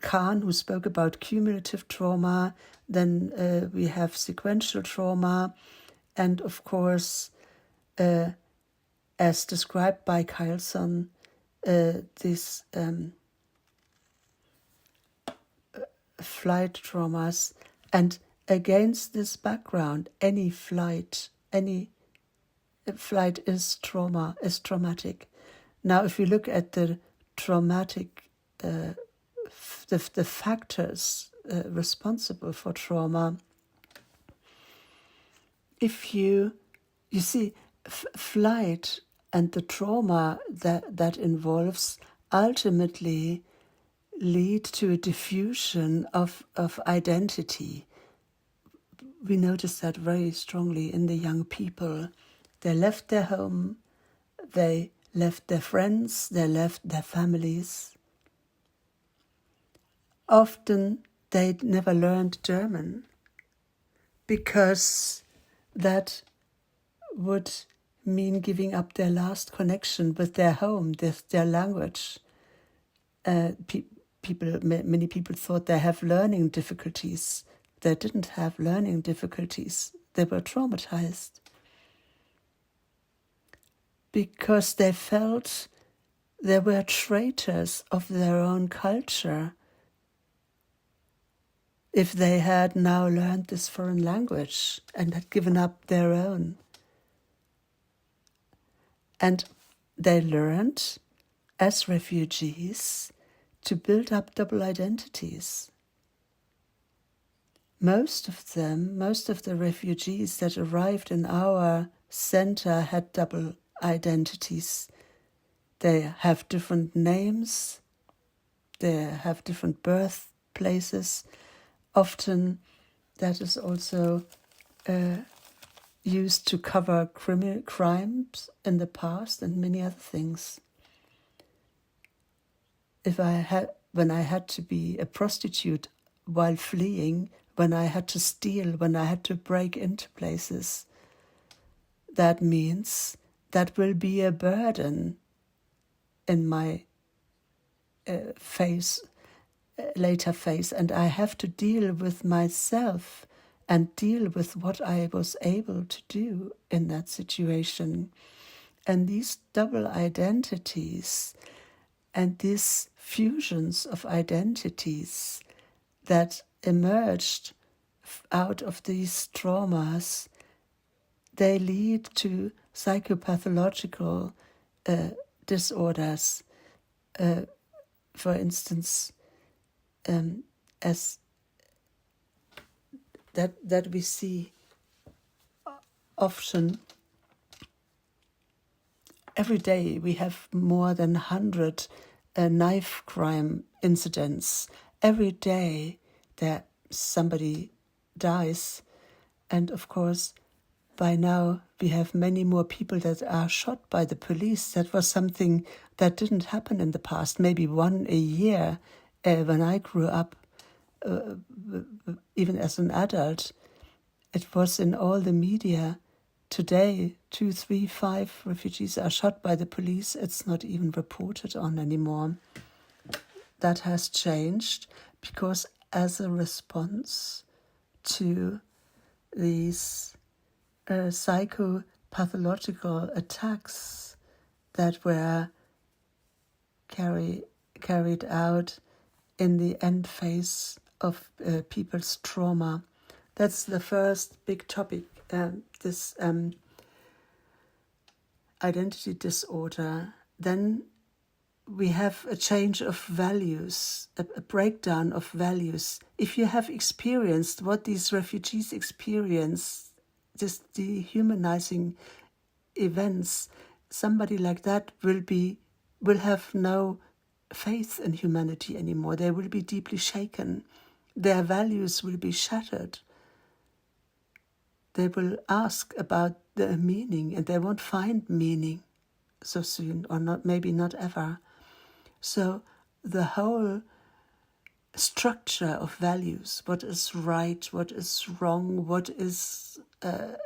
Kahn, who spoke about cumulative trauma, then we have sequential trauma, and of course, as described by Kairos, these flight traumas. And against this background, any flight is traumatic. Now, if you look at the traumatic, the factors responsible for trauma, if you see flight and the trauma that involves ultimately lead to a diffusion of identity. We notice that very strongly in the young people. They left their home, they left their friends, they left their families. Often they never learned German because that would mean giving up their last connection with their home, their language. Many people thought they have learning difficulties. They didn't have learning difficulties. They were traumatized because they felt they were traitors of their own culture. if they had now learned this foreign language and had given up their own. And they learned, as refugees, to build up double identities. Most of the refugees that arrived in our center had double identities. They have different names, they have different birthplaces. Often that is also used to cover crimes in the past and many other things. When I had to be a prostitute while fleeing, when I had to steal, when I had to break into places, that means that will be a burden in my later phase, and I have to deal with myself and deal with what I was able to do in that situation. And these double identities and these fusions of identities that emerged out of these traumas, they lead to psychopathological disorders. For instance, as that we see often. Every day we have more than 100 knife crime incidents. Every day that somebody dies. And of course, by now we have many more people that are shot by the police. That was something that didn't happen in the past, maybe one a year when I grew up, even as an adult. It was in all the media. Today, 2, 3, 5 refugees are shot by the police. It's not even reported on anymore. That has changed because as a response to these psychopathological attacks that were carried out in the end phase of people's trauma. That's the first big topic, this identity disorder. Then we have a change of values, a breakdown of values. If you have experienced what these refugees experience, just dehumanizing events, somebody like that will have no faith in humanity anymore. They will be deeply shaken. Their values will be shattered. They will ask about the meaning, and they won't find meaning so soon, or not, maybe not ever. So the whole structure of values, what is right, what is wrong, what is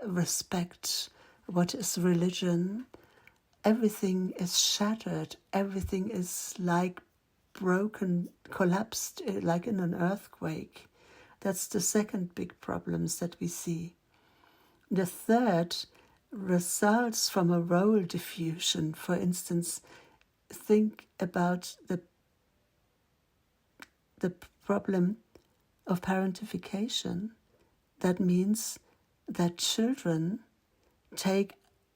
respect, what is religion, everything is shattered, everything is like broken, collapsed, like in an earthquake. That's the second big problems that we see. The third results from a role diffusion. For instance, think about the problem of parentification. That means that children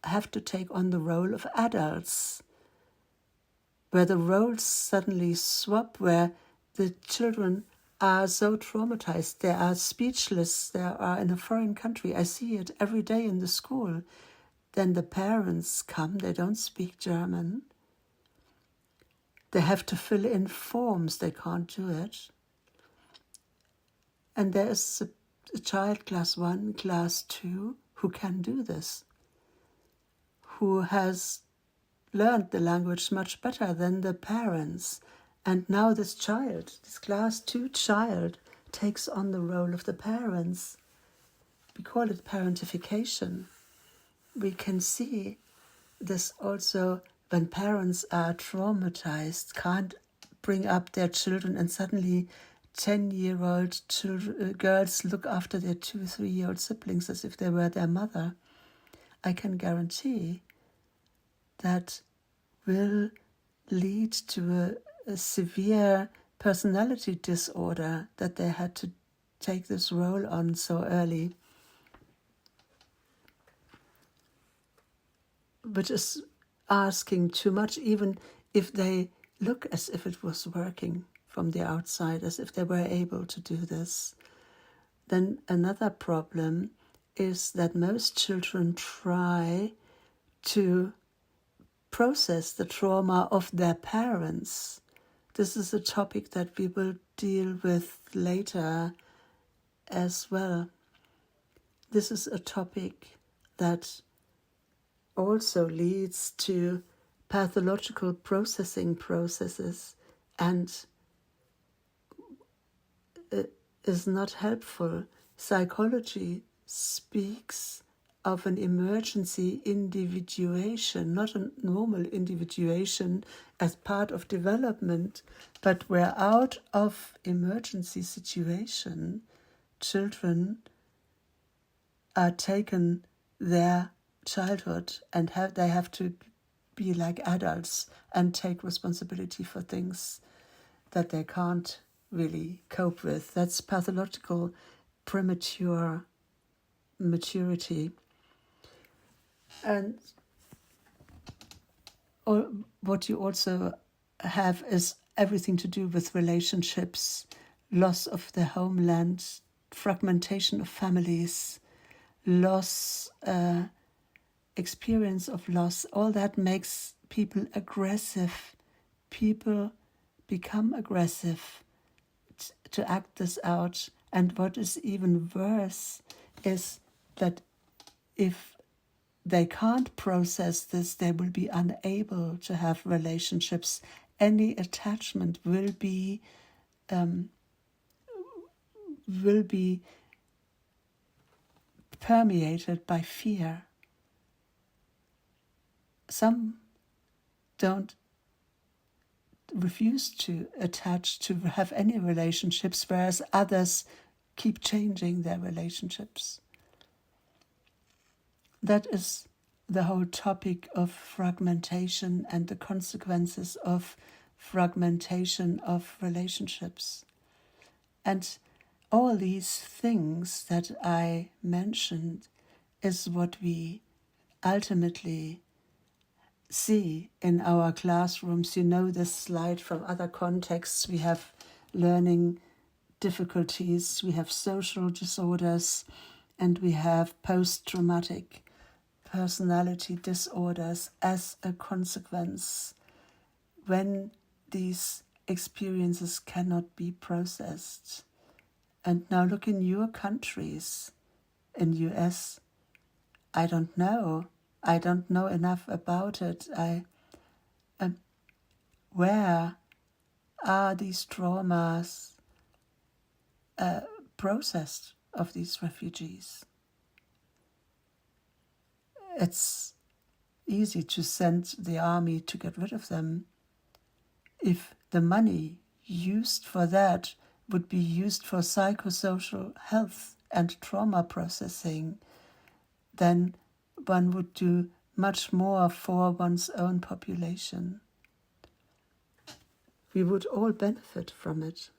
have to take on the role of adults, where the roles suddenly swap, where the children are so traumatized, they are speechless, they are in a foreign country. I see it every day in the school. Then the parents come, they don't speak German. They have to fill in forms, they can't do it. And there is a child, class 1, class 2, who can do this, who has learned the language much better than the parents. And now this child, this class 2 child, takes on the role of the parents. We call it parentification. We can see this also when parents are traumatized, can't bring up their children, and suddenly 10-year-old girls look after their 2, 3-year-old siblings as if they were their mother. I can guarantee that will lead to a severe personality disorder that they had to take this role on so early, which is asking too much, even if they look as if it was working from the outside, as if they were able to do this. Then another problem is that most children try to process the trauma of their parents. This is a topic that we will deal with later as well. This is a topic that also leads to pathological processing processes and is not helpful. Psychology speaks of an emergency individuation, not a normal individuation as part of development, but where out of emergency situation, children are taken their childhood and they have to be like adults and take responsibility for things that they can't really cope with. That's pathological premature maturity. And what you also have is everything to do with relationships, loss of the homeland, fragmentation of families, loss, experience of loss. All that makes people aggressive. People become aggressive to act this out. And what is even worse is that if they can't process this, they will be unable to have relationships. Any attachment will be permeated by fear. Some don't refuse to attach, to have any relationships, whereas others keep changing their relationships. That is the whole topic of fragmentation and the consequences of fragmentation of relationships. And all these things that I mentioned is what we ultimately see in our classrooms. You know this slide from other contexts. We have learning difficulties, we have social disorders, and we have post-traumatic personality disorders as a consequence when these experiences cannot be processed. And now look in your countries, in US, I don't know enough about it. Where are these traumas processed of these refugees? It's easy to send the army to get rid of them. If the money used for that would be used for psychosocial health and trauma processing, then one would do much more for one's own population. We would all benefit from it.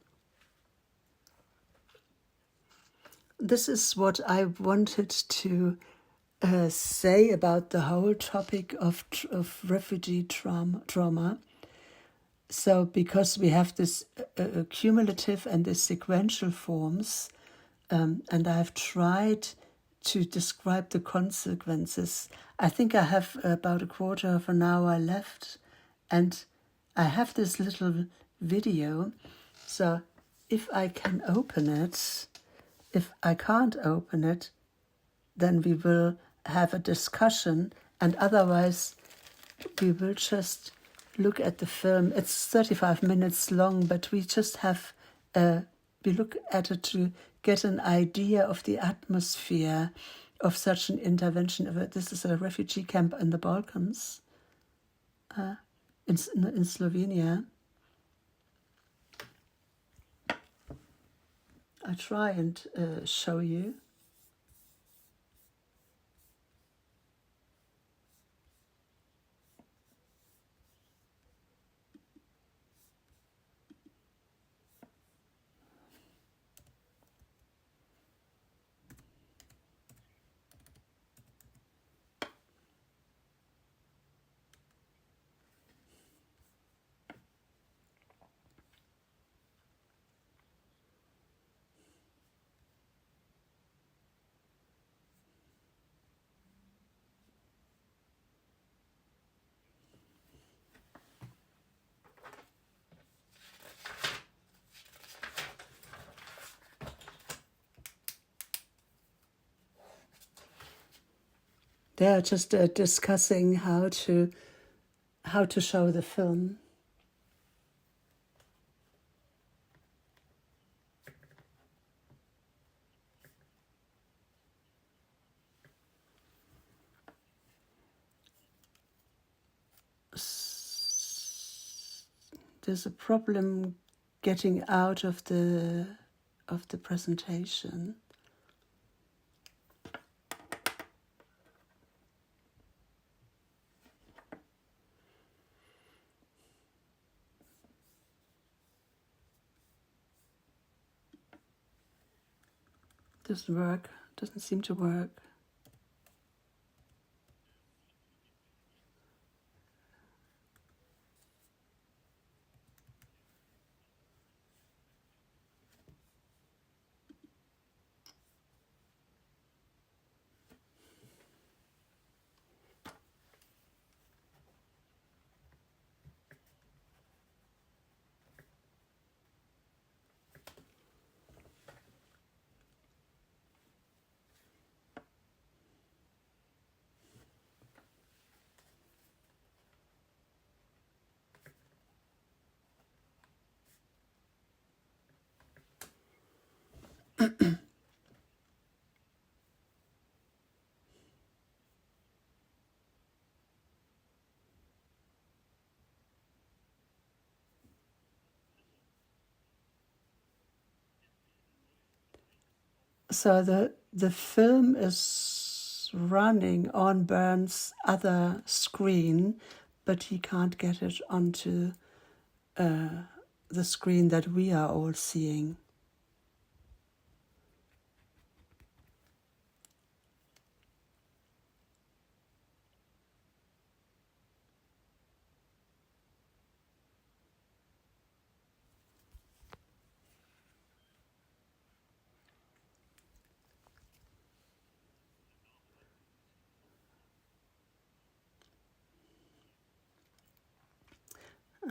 This is what I wanted to say about the whole topic of refugee trauma. So because we have this cumulative and the sequential forms, and I've tried to describe the consequences. I think I have about a quarter of an hour left, and I have this little video. So if I can open it, if I can't open it, then we will have a discussion, and otherwise we will just look at the film. It's 35 minutes long, but we just have we look at it to get an idea of the atmosphere of such an intervention. This is a refugee camp in the Balkans, in Slovenia. I try and show you. They are just discussing how to show the film. There's a problem getting out of the presentation. Doesn't work. Doesn't seem to work. So the film is running on Bernd's other screen, but he can't get it onto the screen that we are all seeing.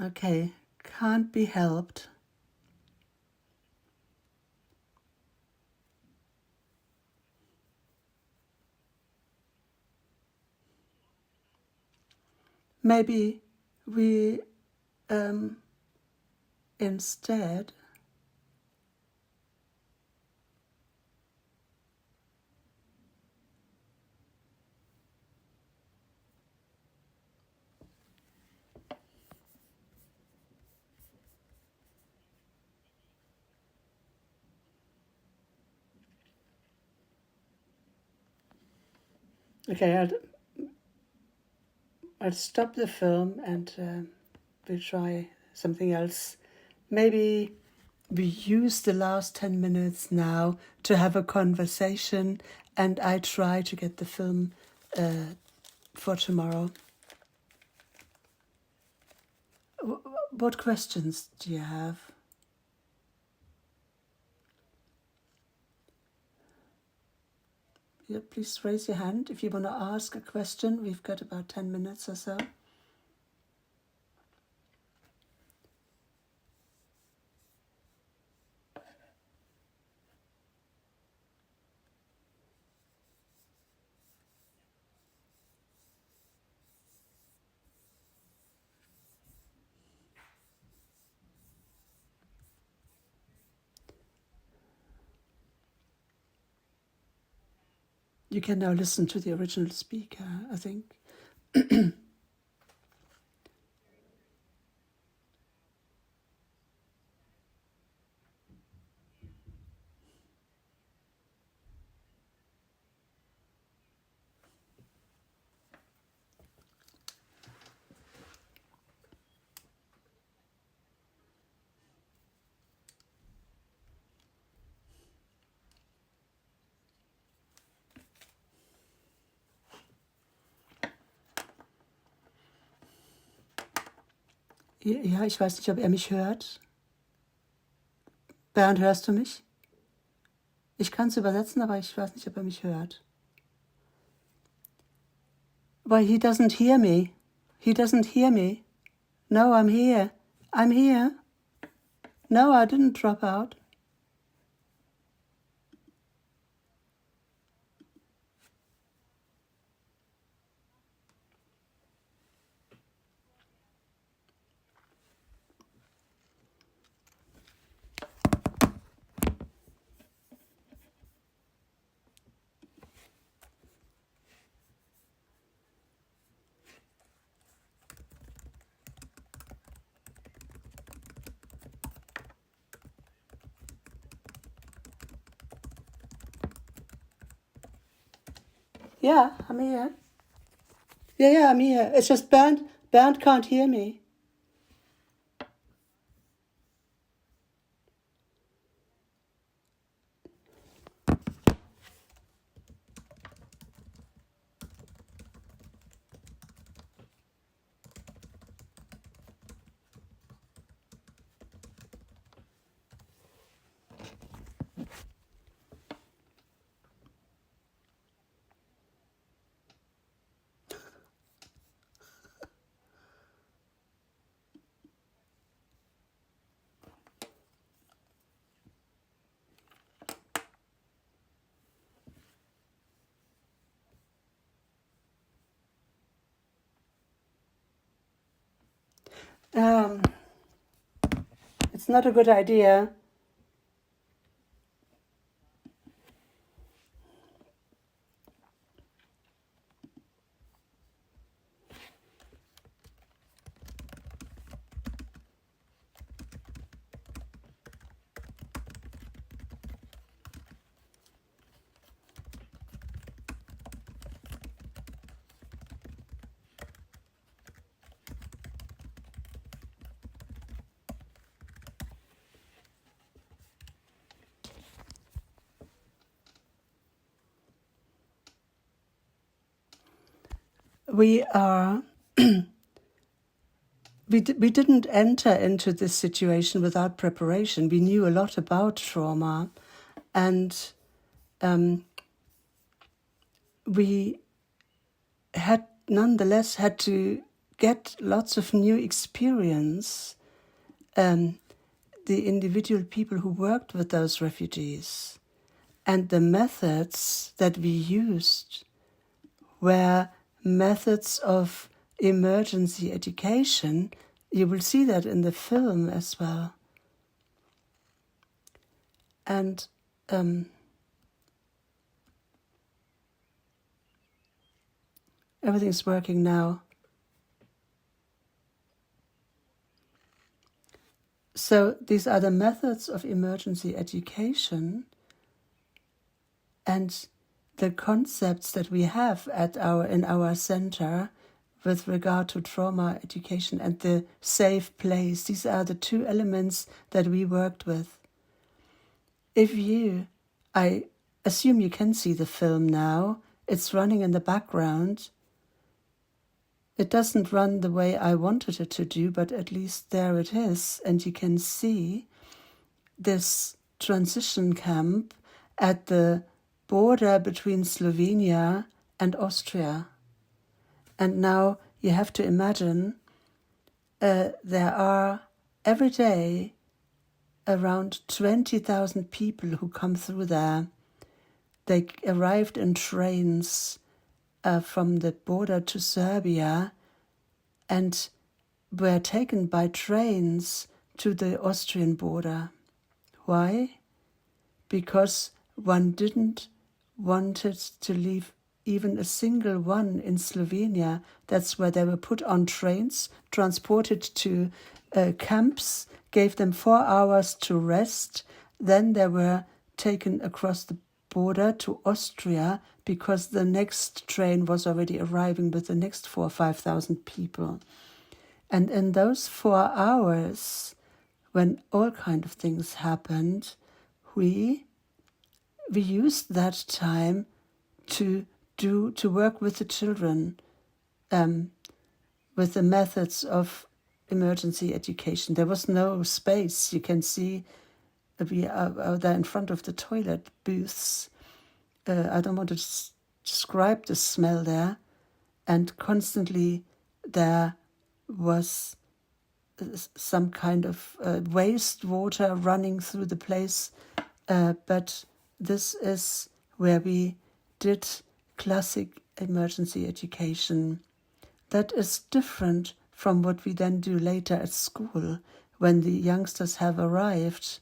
Okay, can't be helped. Maybe we instead okay, I'll stop the film and we'll try something else. Maybe we use the last 10 minutes now to have a conversation, and I try to get the film for tomorrow. What questions do you have? Yeah, please raise your hand if you want to ask a question. We've got about 10 minutes or so. You can now listen to the original speaker, I think. Ja, ich weiß nicht, ob er mich hört. Bernd, hörst du mich? Ich kann es übersetzen, aber ich weiß nicht, ob er mich hört. Well, he doesn't hear me. He doesn't hear me. No, I'm here. I'm here. No, I didn't drop out. Yeah, I'm here. Yeah, I'm here. It's just Bernd can't hear me. Um, it's not a good idea. We are. We didn't enter into this situation without preparation. We knew a lot about trauma, and we had nonetheless had to get lots of new experience. The individual people who worked with those refugees and the methods that we used were methods of emergency education. You will see that in the film as well. And everything's working now. So these are the methods of emergency education and the concepts that we have in our center with regard to trauma education and the safe place. These are the two elements that we worked with. I assume you can see the film now. It's running in the background. It doesn't run the way I wanted it to do, but at least there it is. And you can see this transition camp at the border between Slovenia and Austria. And now you have to imagine there are every day around 20,000 people who come through there. They arrived in trains from the border to Serbia and were taken by trains to the Austrian border. Why? Because one didn't wanted to leave even a single one in Slovenia. That's where they were put on trains, transported to camps, gave them 4 hours to rest. Then they were taken across the border to Austria because the next train was already arriving with the next 4,000 or 5,000 people. And in those 4 hours, when all kind of things happened, we used that time to work with the children, with the methods of emergency education. There was no space. You can see we are there in front of the toilet booths. I don't want to describe the smell there. And constantly there was some kind of wastewater running through the place. But this is where we did classic emergency education. That is different from what we then do later at school when the youngsters have arrived.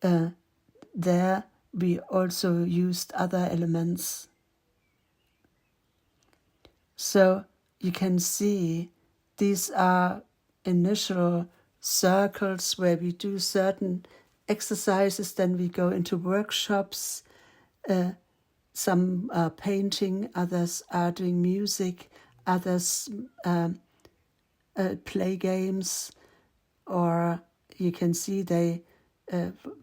There we also used other elements. So you can see these are initial circles where we do certain exercises, then we go into workshops. Some are painting, others are doing music, others play games, or you can see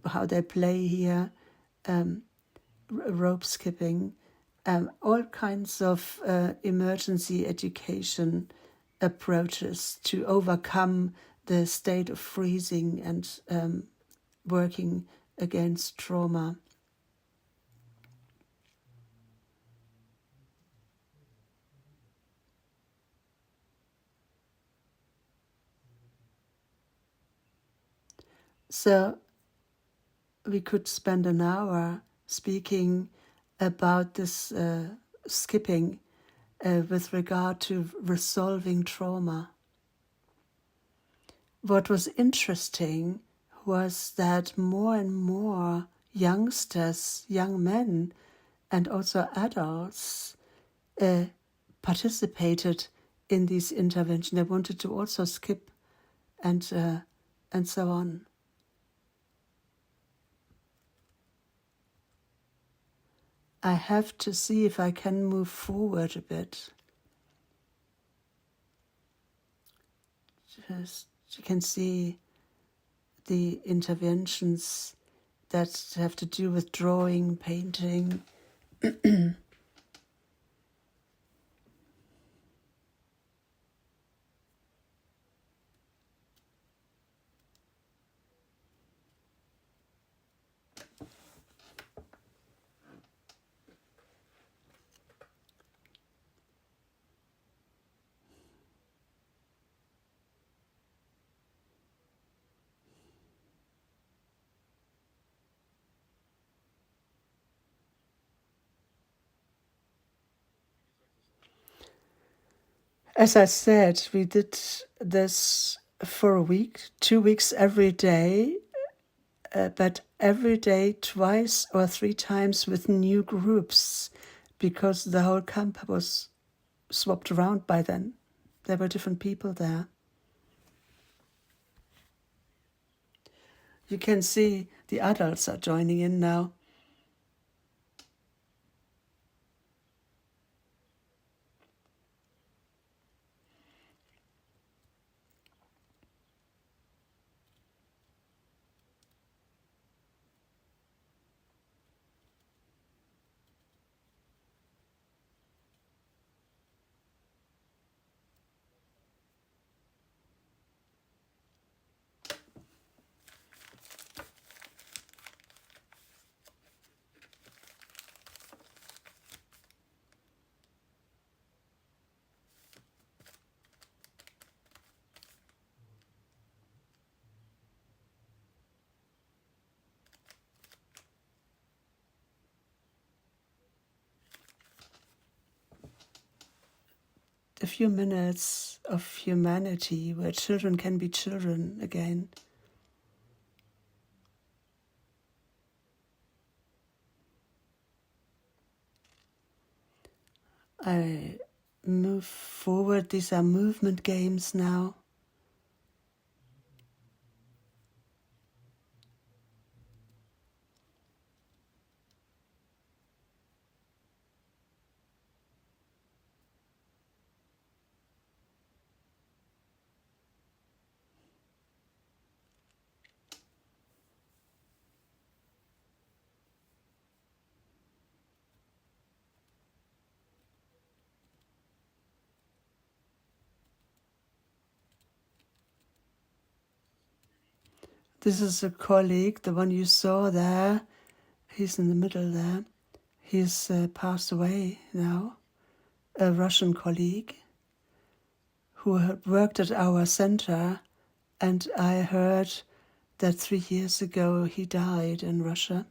how they play here, rope skipping, all kinds of emergency education approaches to overcome the state of freezing and working against trauma. So we could spend an hour speaking about this skipping with regard to resolving trauma. What was interesting was that more and more youngsters, young men, and also adults participated in these interventions. They wanted to also skip and so on. I have to see if I can move forward a bit. Just you can see the interventions that have to do with drawing, painting. As I said, we did this for a week, 2 weeks every day, but every day, twice or 3 times with new groups, because the whole camp was swapped around by then. There were different people there. You can see the adults are joining in now. A few minutes of humanity where children can be children again. I move forward. These are movement games now. This is a colleague, the one you saw there. He's in the middle there. He's passed away now. A Russian colleague who had worked at our center, and I heard that 3 years ago he died in Russia.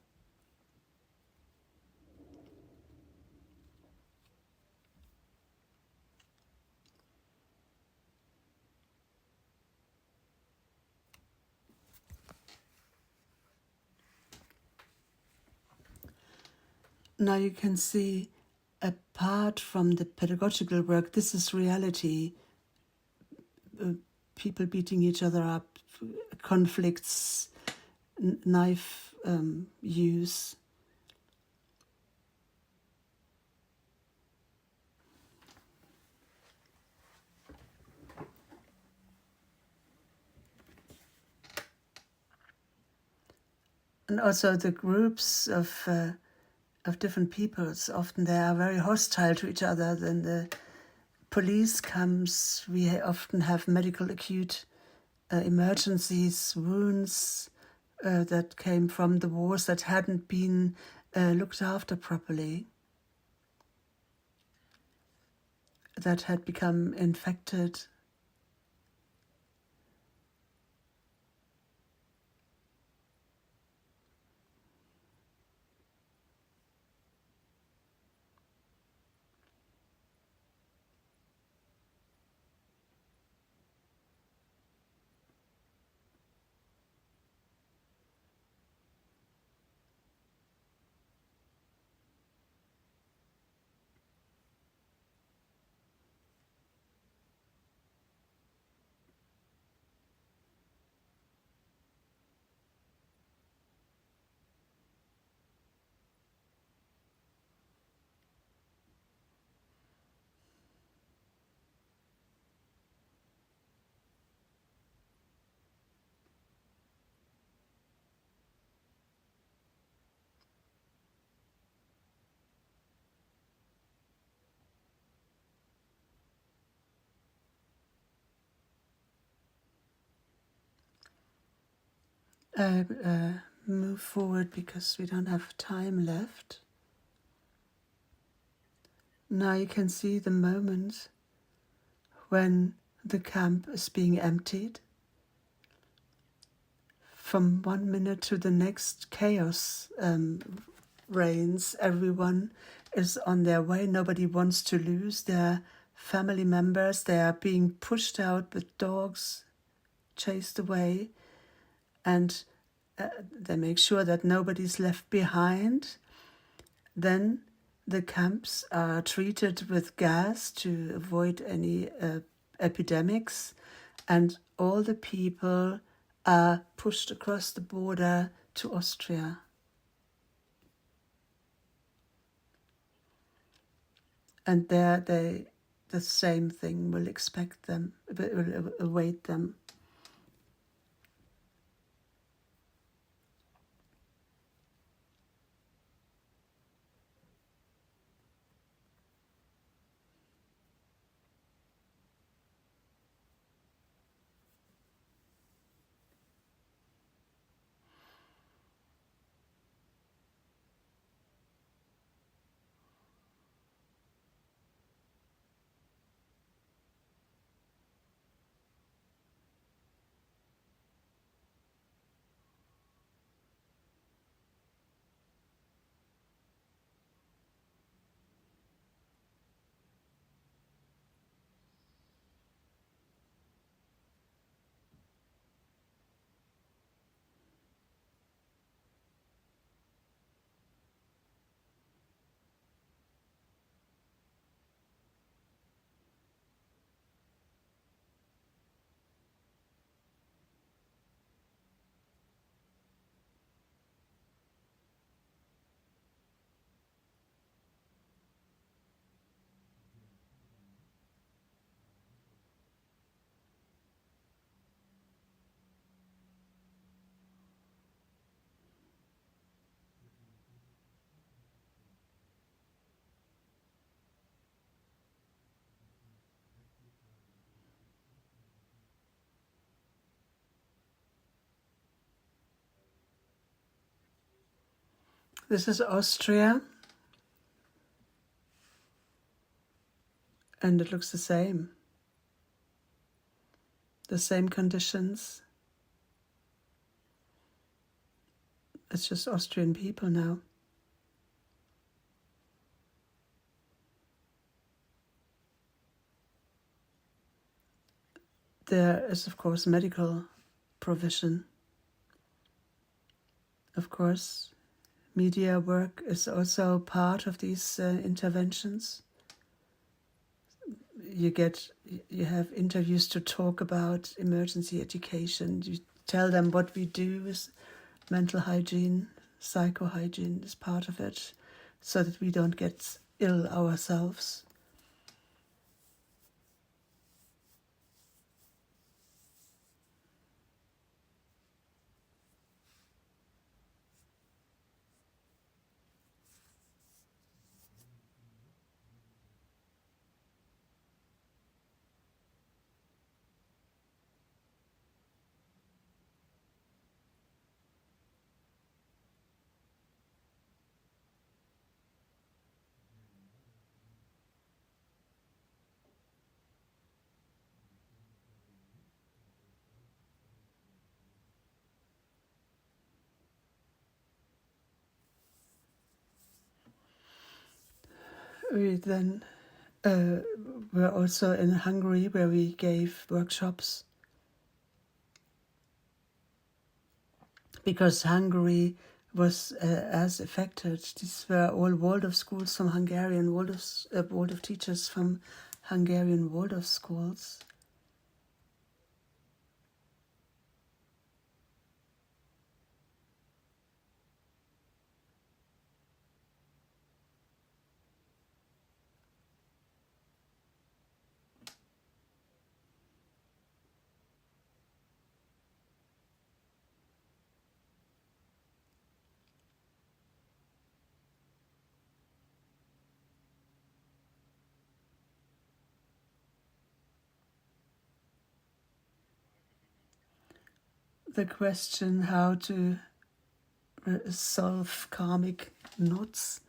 Now you can see, apart from the pedagogical work, this is reality. People beating each other up, conflicts, knife use. and also the groups of different peoples. Often they are very hostile to each other. Then the police comes. We often have medical acute emergencies, wounds that came from the wars that hadn't been looked after properly, that had become infected. Move forward because we don't have time left. Now you can see the moment when the camp is being emptied. From 1 minute to the next, chaos reigns. Everyone is on their way. Nobody wants to lose their family members. They are being pushed out with dogs, chased away, and they make sure that nobody's left behind. Then the camps are treated with gas to avoid any epidemics, and all the people are pushed across the border to Austria. And there the same thing will expect them, will await them. This is Austria, and it looks the same. The same conditions. It's just Austrian people now. There is, of course, medical provision. Of course, media work is also part of these interventions. You have interviews to talk about emergency education. You tell them what we do with mental hygiene, psychohygiene is part of it, so that we don't get ill ourselves. we then were also in Hungary, where we gave workshops, because Hungary was as affected. These were all Waldorf schools from Hungarian Waldorf teachers from Hungarian Waldorf schools. The question how to solve karmic knots.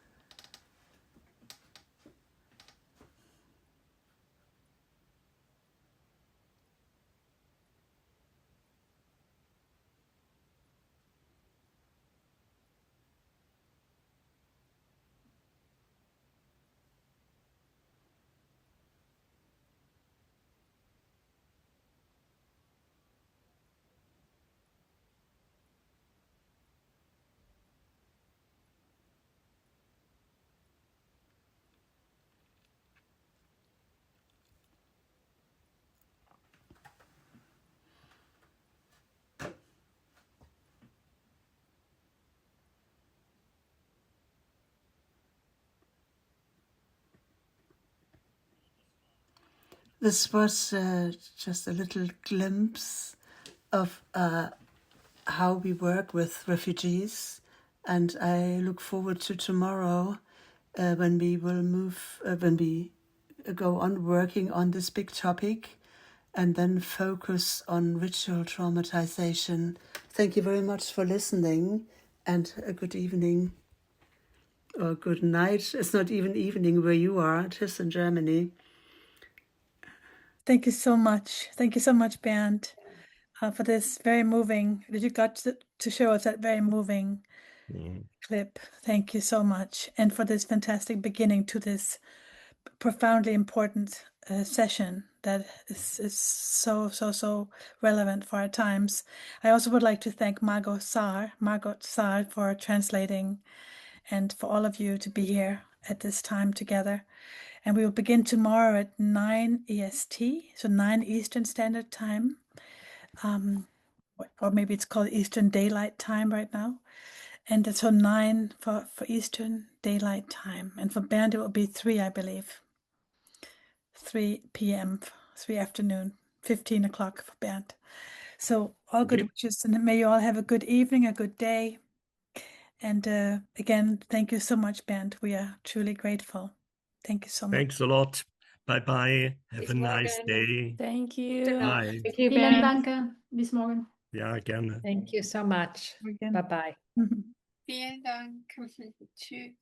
This was just a little glimpse of how we work with refugees, and I look forward to tomorrow when we will when we go on working on this big topic and then focus on ritual traumatization. Thank you very much for listening, and a good evening or good night. It's not even evening where you are, it is in Germany. Thank you so much. Thank you so much, Bernd, for this very moving, that you got to show us that very moving clip. Thank you so much. And for this fantastic beginning to this profoundly important session that is so relevant for our times. I also would like to thank Margot Saar for translating, and for all of you to be here at this time together. And we will begin tomorrow at 9 EST, so 9 Eastern Standard Time. Or maybe it's called Eastern Daylight Time right now. And so 9 for Eastern Daylight Time. And for Bernd, it will be 3, I believe. 3 p.m., 3 afternoon, 15 o'clock for Bernd. So all good wishes, and may you all have a good evening, a good day. And again, thank you so much, Bernd. We are truly grateful. Thank you so much. Thanks a lot. Bye-bye. Have Bis a nice morgen. day. Thank you. Genau. Bye. Thank you, Vielen Ben. Dank. Bis morgen. Ja, gerne. Thank you so much. Again. Bye-bye. Vielen Dank. Tschüss.